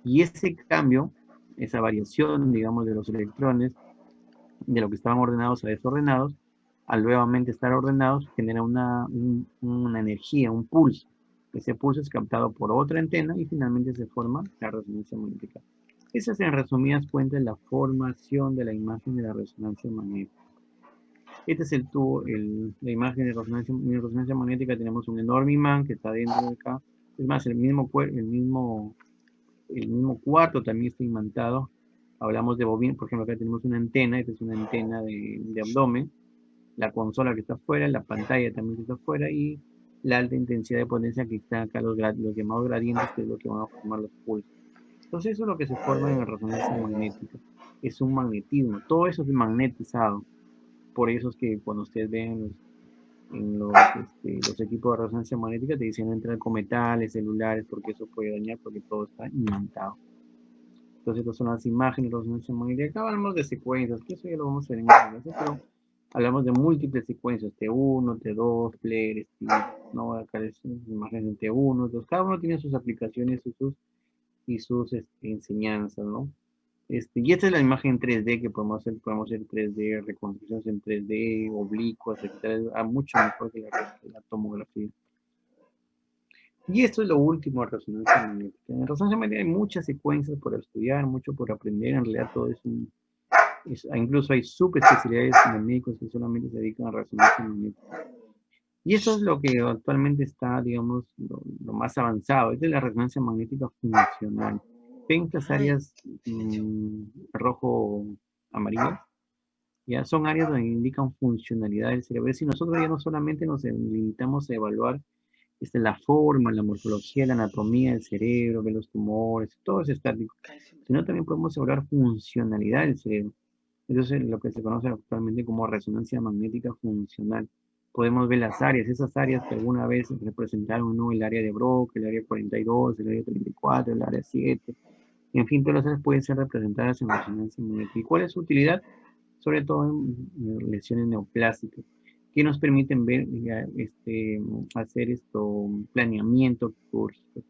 Y ese cambio, esa variación, digamos, de los electrones, de lo que estaban ordenados a desordenados, al nuevamente estar ordenados, genera una energía, un pulso. Ese pulso es captado por otra antena y finalmente se forma la resonancia magnética. Esa es en resumidas cuentas la formación de la imagen de la resonancia magnética. Este es el tubo, la imagen de resonancia magnética. Tenemos un enorme imán que está dentro de acá. Es más, el mismo cuarto también está imantado. Hablamos de bobina, por ejemplo, acá tenemos una antena, esta es una antena de abdomen, la consola que está afuera, la pantalla también que está afuera y la alta intensidad de potencia que están acá, los llamados gradientes, que es lo que van a formar los pulsos. Entonces eso es lo que se forma en la resonancia magnética. Es un magnetismo, todo eso es magnetizado. Por eso es que cuando ustedes ven los equipos de resonancia magnética te dicen no entrar con metales, celulares, porque eso puede dañar, porque todo está imantado. Entonces, estas son las imágenes de resonancia magnética. Acá hablamos de secuencias, que eso ya lo vamos a ver en otra clase, pero hablamos de múltiples secuencias, T1, T2, Flair, ¿no? Acá es imágenes de T1, T2, cada uno tiene sus aplicaciones y sus enseñanzas, ¿no? Y esta es la imagen 3D que podemos hacer 3D, reconstrucciones en 3D, oblicuas, etc. Mucho mejor que la tomografía. Y esto es lo último de resonancia magnética. En resonancia magnética hay muchas secuencias por estudiar, mucho por aprender. En realidad todo incluso hay subespecialidades en médicos que solamente se dedican a resonancia magnética. Y eso es lo que actualmente está, digamos, lo más avanzado. Esta es la resonancia magnética funcional. ¿Ven estas áreas rojo-amarillas? Ya son áreas donde indican funcionalidad del cerebro. Es decir, nosotros ya no solamente nos limitamos a evaluar la forma, la morfología, la anatomía del cerebro, ver los tumores, todo es estático, sino también podemos evaluar funcionalidad del cerebro. Entonces, lo que se conoce actualmente como resonancia magnética funcional. Podemos ver las áreas, esas áreas que alguna vez representaron, ¿no? El área de Broca, el área 42, el área 34, el área 7. En fin, todas las áreas pueden ser representadas en resonancia magnética. ¿Y cuál es su utilidad? Sobre todo en lesiones neoplásicas, que nos permiten ver, hacer planeamiento quirúrgico.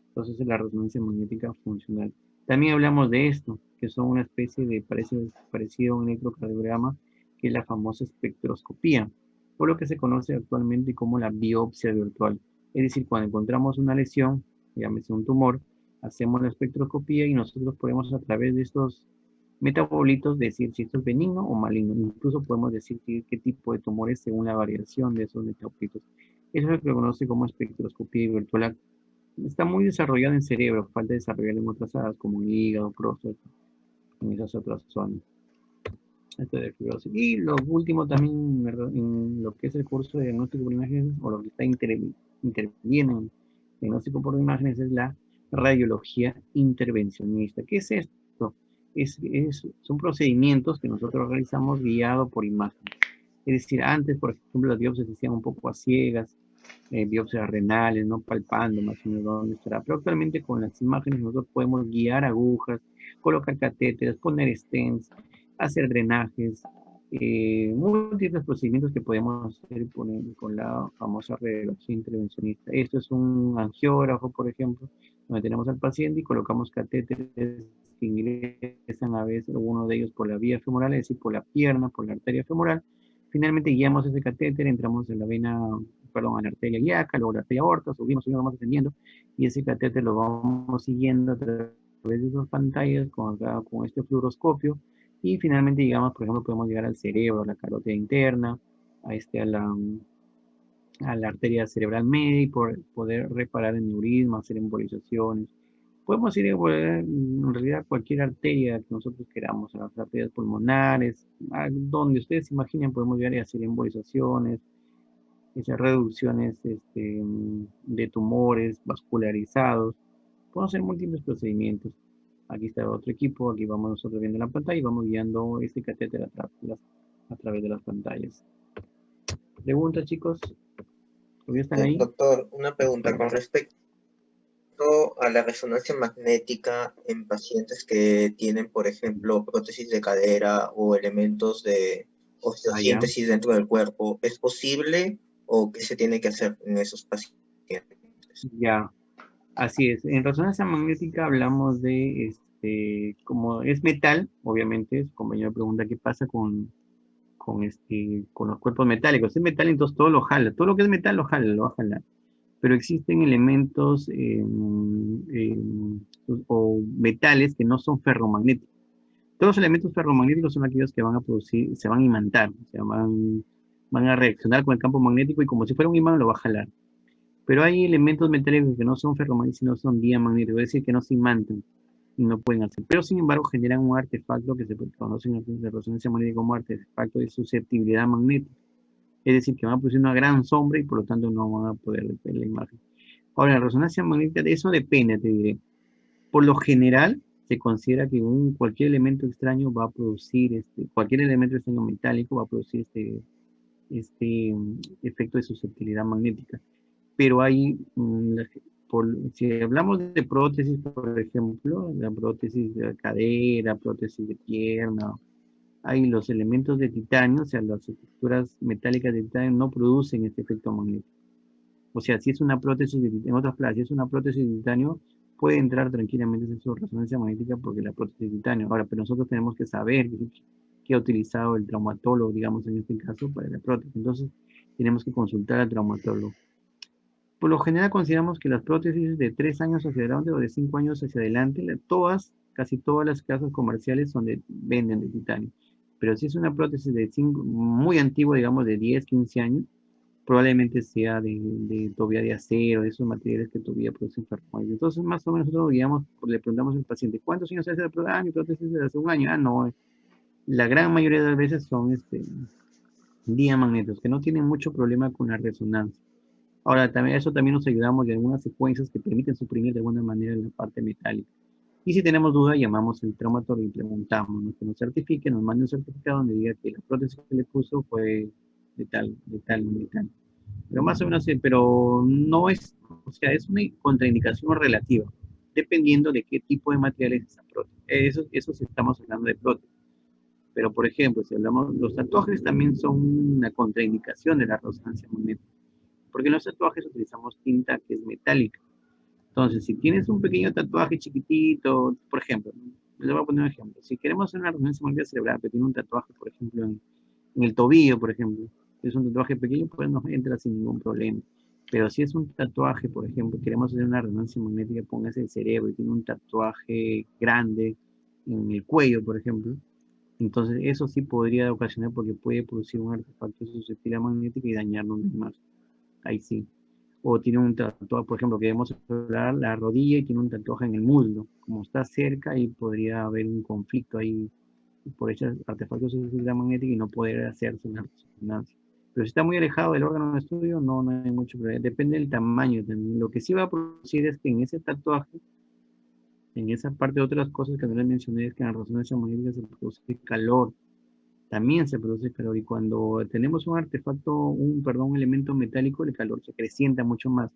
Entonces, es la resonancia magnética funcional. También hablamos de esto, que son una especie de parecido a un electrocardiograma, que es la famosa espectroscopía, por lo que se conoce actualmente como la biopsia virtual. Es decir, cuando encontramos una lesión, llámese un tumor, hacemos la espectroscopía y nosotros podemos a través de estos metabolitos decir si esto es benigno o maligno. Incluso podemos decir qué tipo de tumores según la variación de esos metabolitos. Eso es lo que se conoce como espectroscopía virtual. Está muy desarrollado en cerebro, falta desarrollar en otras áreas como el hígado, próstata, en esas otras zonas. Esto de fibrosis. Y lo último también, en lo que es el curso de diagnóstico por imágenes, o lo que está interviene en diagnóstico por imágenes, es la radiología intervencionista. ¿Qué es esto? Son procedimientos que nosotros realizamos guiados por imágenes. Es decir, antes, por ejemplo, las biopsias se hacían un poco a ciegas, biopsias renales, no palpando más o menos dónde estará. Pero actualmente con las imágenes nosotros podemos guiar agujas, colocar catéteres, poner stents, hacer drenajes, múltiples procedimientos que podemos hacer con la famosa radiología intervencionista. Esto es un angiógrafo, por ejemplo, donde tenemos al paciente y colocamos catéteres que ingresan a veces, uno de ellos por la vía femoral, es decir, por la pierna, por la arteria femoral, Finalmente guiamos ese catéter, entramos en la vena, perdón, a la arteria ilíaca, luego la arteria aorta, subimos, vamos ascendiendo, y ese catéter lo vamos siguiendo a través de esas pantallas con este fluoroscopio, y finalmente llegamos, por ejemplo, podemos llegar al cerebro, a la carótida interna, a la arteria cerebral media y poder reparar aneurismas, hacer embolizaciones. Podemos ir en realidad a cualquier arteria que nosotros queramos, a las arterias pulmonares, a donde ustedes imaginen, podemos llegar a hacer embolizaciones, esas reducciones de tumores vascularizados. Podemos hacer múltiples procedimientos. Aquí está otro equipo, aquí vamos nosotros viendo la pantalla y vamos guiando este catéter a través de las pantallas. ¿Preguntas, chicos? ¿Todavía están ahí? Doctor, una pregunta con respecto a la resonancia magnética en pacientes que tienen, por ejemplo, prótesis de cadera o elementos de osteosíntesis dentro del cuerpo. ¿Es posible o qué se tiene que hacer en esos pacientes? Ya, así es. En resonancia magnética hablamos de, como es metal, obviamente, su compañero pregunta qué pasa con los cuerpos metálicos. Es metal, entonces todo lo jala. Todo lo que es metal lo jala, lo va a jalar. Pero existen elementos o metales que no son ferromagnéticos. Todos los elementos ferromagnéticos son aquellos que van a producir, se van a imantar, o sea, van a reaccionar con el campo magnético y como si fuera un imán lo va a jalar. Pero hay elementos metálicos que no son ferromagnéticos, sino son diamagnéticos, es decir, que no se imantan y no pueden hacer. Pero sin embargo generan un artefacto que se conoce en la resonancia magnética como artefacto de susceptibilidad magnética. Es decir, que van a producir una gran sombra y por lo tanto no van a poder ver la imagen. Ahora, la resonancia magnética, de eso depende, te diré. Por lo general, se considera que cualquier elemento extraño va a producir, cualquier elemento extraño metálico va a producir este efecto de susceptibilidad magnética. Pero hay, si hablamos de prótesis, por ejemplo, la prótesis de cadera, prótesis de pierna, hay los elementos de titanio, o sea, las estructuras metálicas de titanio no producen este efecto magnético. O sea, si es una prótesis en otras palabras, si es una prótesis de titanio, puede entrar tranquilamente en su resonancia magnética porque la prótesis de titanio. Ahora, pero nosotros tenemos que saber qué ha utilizado el traumatólogo, digamos, en este caso, para la prótesis. Entonces, tenemos que consultar al traumatólogo. Por lo general, consideramos que las prótesis de 3 años hacia adelante o de 5 años hacia adelante, casi todas las casas comerciales venden de titanio. Pero si es una prótesis muy antigua, digamos, de 10, 15 años, probablemente sea todavía de acero, de esos materiales que todavía producen ferromagnéticos. Entonces, más o menos nosotros le preguntamos al paciente, ¿cuántos años hace la prótesis? Ah, mi prótesis es de hace un año. Ah, no. La gran mayoría de las veces son diamagnéticos, que no tienen mucho problema con la resonancia. Ahora, eso también nos ayudamos de algunas secuencias que permiten suprimir de alguna manera la parte metálica. Y si tenemos duda, llamamos al traumatólogo y preguntamos, que nos certifique, nos mande un certificado donde diga que la prótesis que le puso fue de tal. Pero más o menos, pero no es, o sea, es una contraindicación relativa, dependiendo de qué tipo de material es esa prótesis. Eso sí estamos hablando de prótesis. Pero, por ejemplo, si hablamos, los tatuajes también son una contraindicación de la resonancia magnética, porque en los tatuajes utilizamos tinta que es metálica. Entonces, si tienes un pequeño tatuaje chiquitito, por ejemplo, les voy a poner un ejemplo. Si queremos hacer una resonancia magnética cerebral, pero tiene un tatuaje, por ejemplo, en el tobillo, por ejemplo, que es un tatuaje pequeño, pues nos entra sin ningún problema. Pero si es un tatuaje, por ejemplo, queremos hacer una resonancia magnética, póngase el cerebro y tiene un tatuaje grande en el cuello, por ejemplo, entonces eso sí podría ocasionar porque puede producir un artefacto de susceptibilidad magnética y dañarnos más. Ahí sí. O tiene un tatuaje, por ejemplo, queremos explorar la rodilla y tiene un tatuaje en el muslo. Como está cerca, ahí podría haber un conflicto ahí por ese artefacto de susceptibilidad magnética y no poder hacerse una resonancia. Pero si está muy alejado del órgano de estudio, no hay mucho problema. Depende del tamaño también. Lo que sí va a producir es que en ese tatuaje, en esa parte de otras cosas que no les mencioné, es que en la resonancia magnética se produce calor. También se produce calor y cuando tenemos un artefacto, un elemento metálico, el calor se acrecienta mucho más.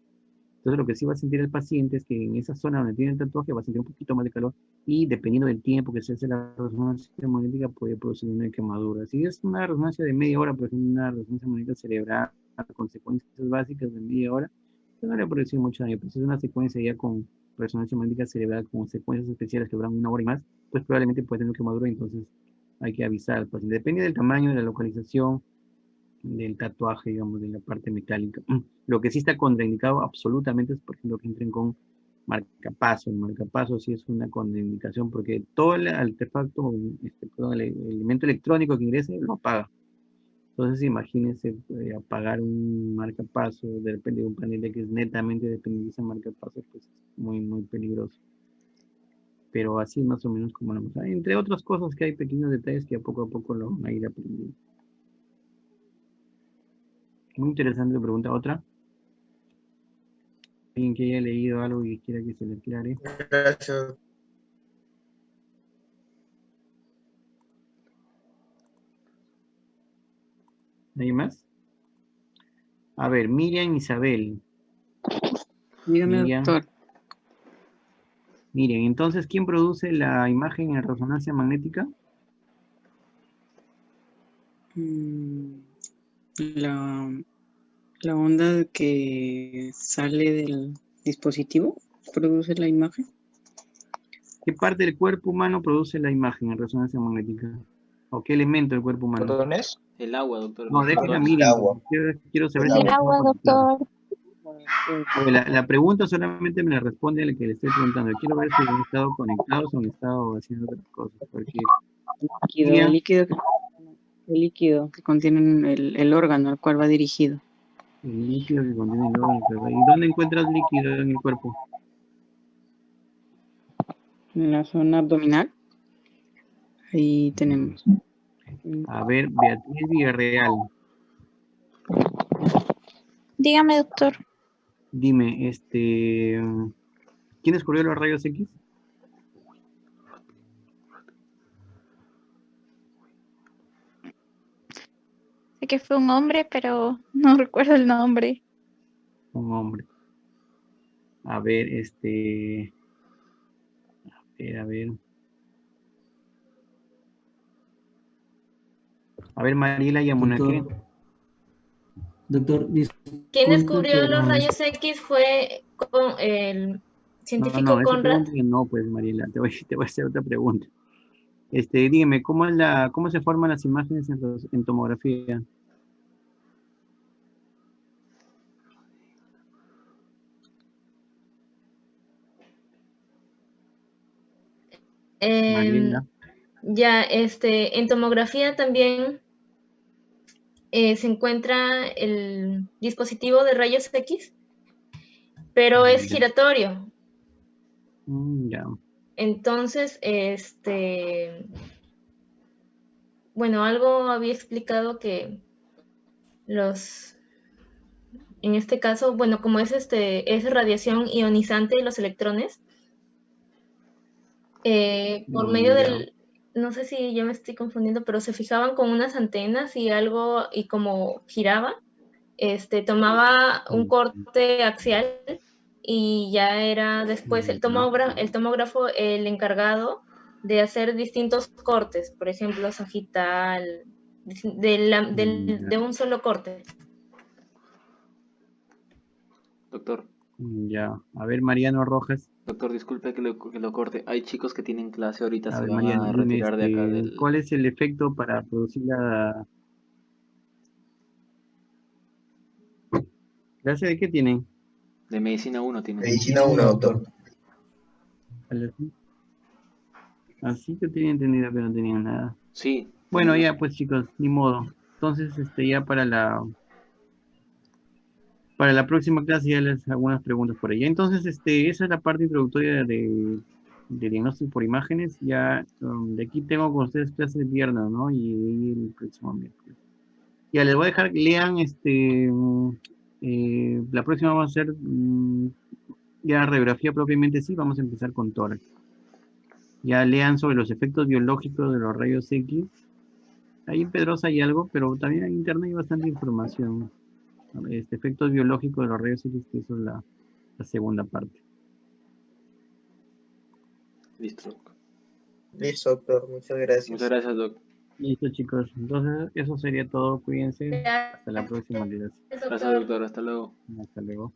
Entonces lo que sí va a sentir el paciente es que en esa zona donde tiene el tatuaje va a sentir un poquito más de calor y dependiendo del tiempo que se hace la resonancia magnética puede producir una quemadura. Si es una resonancia de media hora, por ejemplo, una resonancia magnética cerebral a consecuencias básicas de media hora, pues no le va a producir mucho daño. Pero si es una secuencia ya con resonancia magnética cerebral con secuencias especiales que duran 1 hora y más, pues probablemente puede tener quemadura y entonces hay que avisar al paciente. Depende del tamaño, de la localización del tatuaje, digamos, de la parte metálica. Lo que sí está contraindicado absolutamente es, por ejemplo, que entren con marcapaso. El marcapaso sí es una contraindicación porque todo el artefacto, perdón, el elemento electrónico que ingrese lo apaga. Entonces imagínense apagar un marcapaso, de repente de un panel que es netamente dependiente de ese marcapaso, pues es muy, muy peligroso. Pero así más o menos como lo vamos a ver. Entre otras cosas que hay pequeños detalles que a poco lo van a ir aprendiendo. Muy interesante pregunta. ¿Otra? ¿Alguien que haya leído algo y quiera que se le aclare? Gracias. ¿Alguien más? A ver, Miriam Isabel. Dígame, Miriam. doctor. Miren, entonces, ¿quién produce la imagen en resonancia magnética? La onda que sale del dispositivo produce la imagen. ¿Qué parte del cuerpo humano produce la imagen en resonancia magnética? ¿O qué elemento del cuerpo humano? ¿Protones? El agua, doctor. No, Los déjame, protones. miren, agua. quiero saber El si El me agua, puedo contestar. doctor. Oye, la pregunta solamente me la responde el que le estoy preguntando. Quiero ver si han estado conectados o han estado haciendo otras cosas. Porque El líquido que contiene el órgano al cual va dirigido. el líquido que contiene el órgano, ¿verdad? ¿Y dónde encuentras líquido en el cuerpo? En la zona abdominal. Ahí tenemos. A ver, Beatriz Villarreal. Dígame, doctor. Dime, ¿quién descubrió los rayos X? Sé que fue un hombre, pero no recuerdo el nombre. Un hombre. A ver, a ver. A ver, Mariela Yamunaque. Doctor, Quien disculpe, descubrió los pero rayos X fue el científico No, esa Conrad. pregunta no, pues, Mariela, te voy a hacer otra pregunta. Dígame, ¿cómo se forman las imágenes en tomografía? Mariela. Ya, en tomografía también se encuentra el dispositivo de rayos X, pero es giratorio. Ya. Entonces, bueno, algo había explicado que en este caso, bueno, como es radiación ionizante de los electrones, por medio del, no sé si yo me estoy confundiendo, pero se fijaban con unas antenas y algo, y como giraba, tomaba un corte axial y ya era después el tomógrafo el encargado de hacer distintos cortes, por ejemplo, sagital, de un solo corte. Doctor. Ya. A ver, Mariano Rojas. Doctor, disculpe que lo corte. Hay chicos que tienen clase ahorita, A se ver, van Mariano, a dime, retirar de acá del... ¿cuál es el efecto para producir la... ¿Clase de qué tienen? De medicina 1 tienen. Medicina 1, doctor. Así que tenía entendido que no tenían nada. Sí. Bueno, ya pues chicos, ni modo. Entonces, ya para la próxima clase ya les hago algunas preguntas por ahí. Entonces, esa es la parte introductoria de diagnóstico por imágenes. Ya de aquí tengo con ustedes clases el viernes, ¿no? Y el próximo miércoles. Ya les voy a dejar que lean, la próxima vamos a hacer ya radiografía propiamente sí, vamos a empezar con tórax. Ya lean sobre los efectos biológicos de los rayos X. Ahí en Pedrosa hay algo, pero también en internet hay bastante información. Efectos biológicos de los rayos X, que eso es la segunda parte. Listo. Listo, doctor. Muchas gracias. Muchas gracias, doctor. Listo, chicos. Entonces, eso sería todo. Cuídense. Hasta la próxima. Gracias, doctor. Hasta luego. Hasta luego.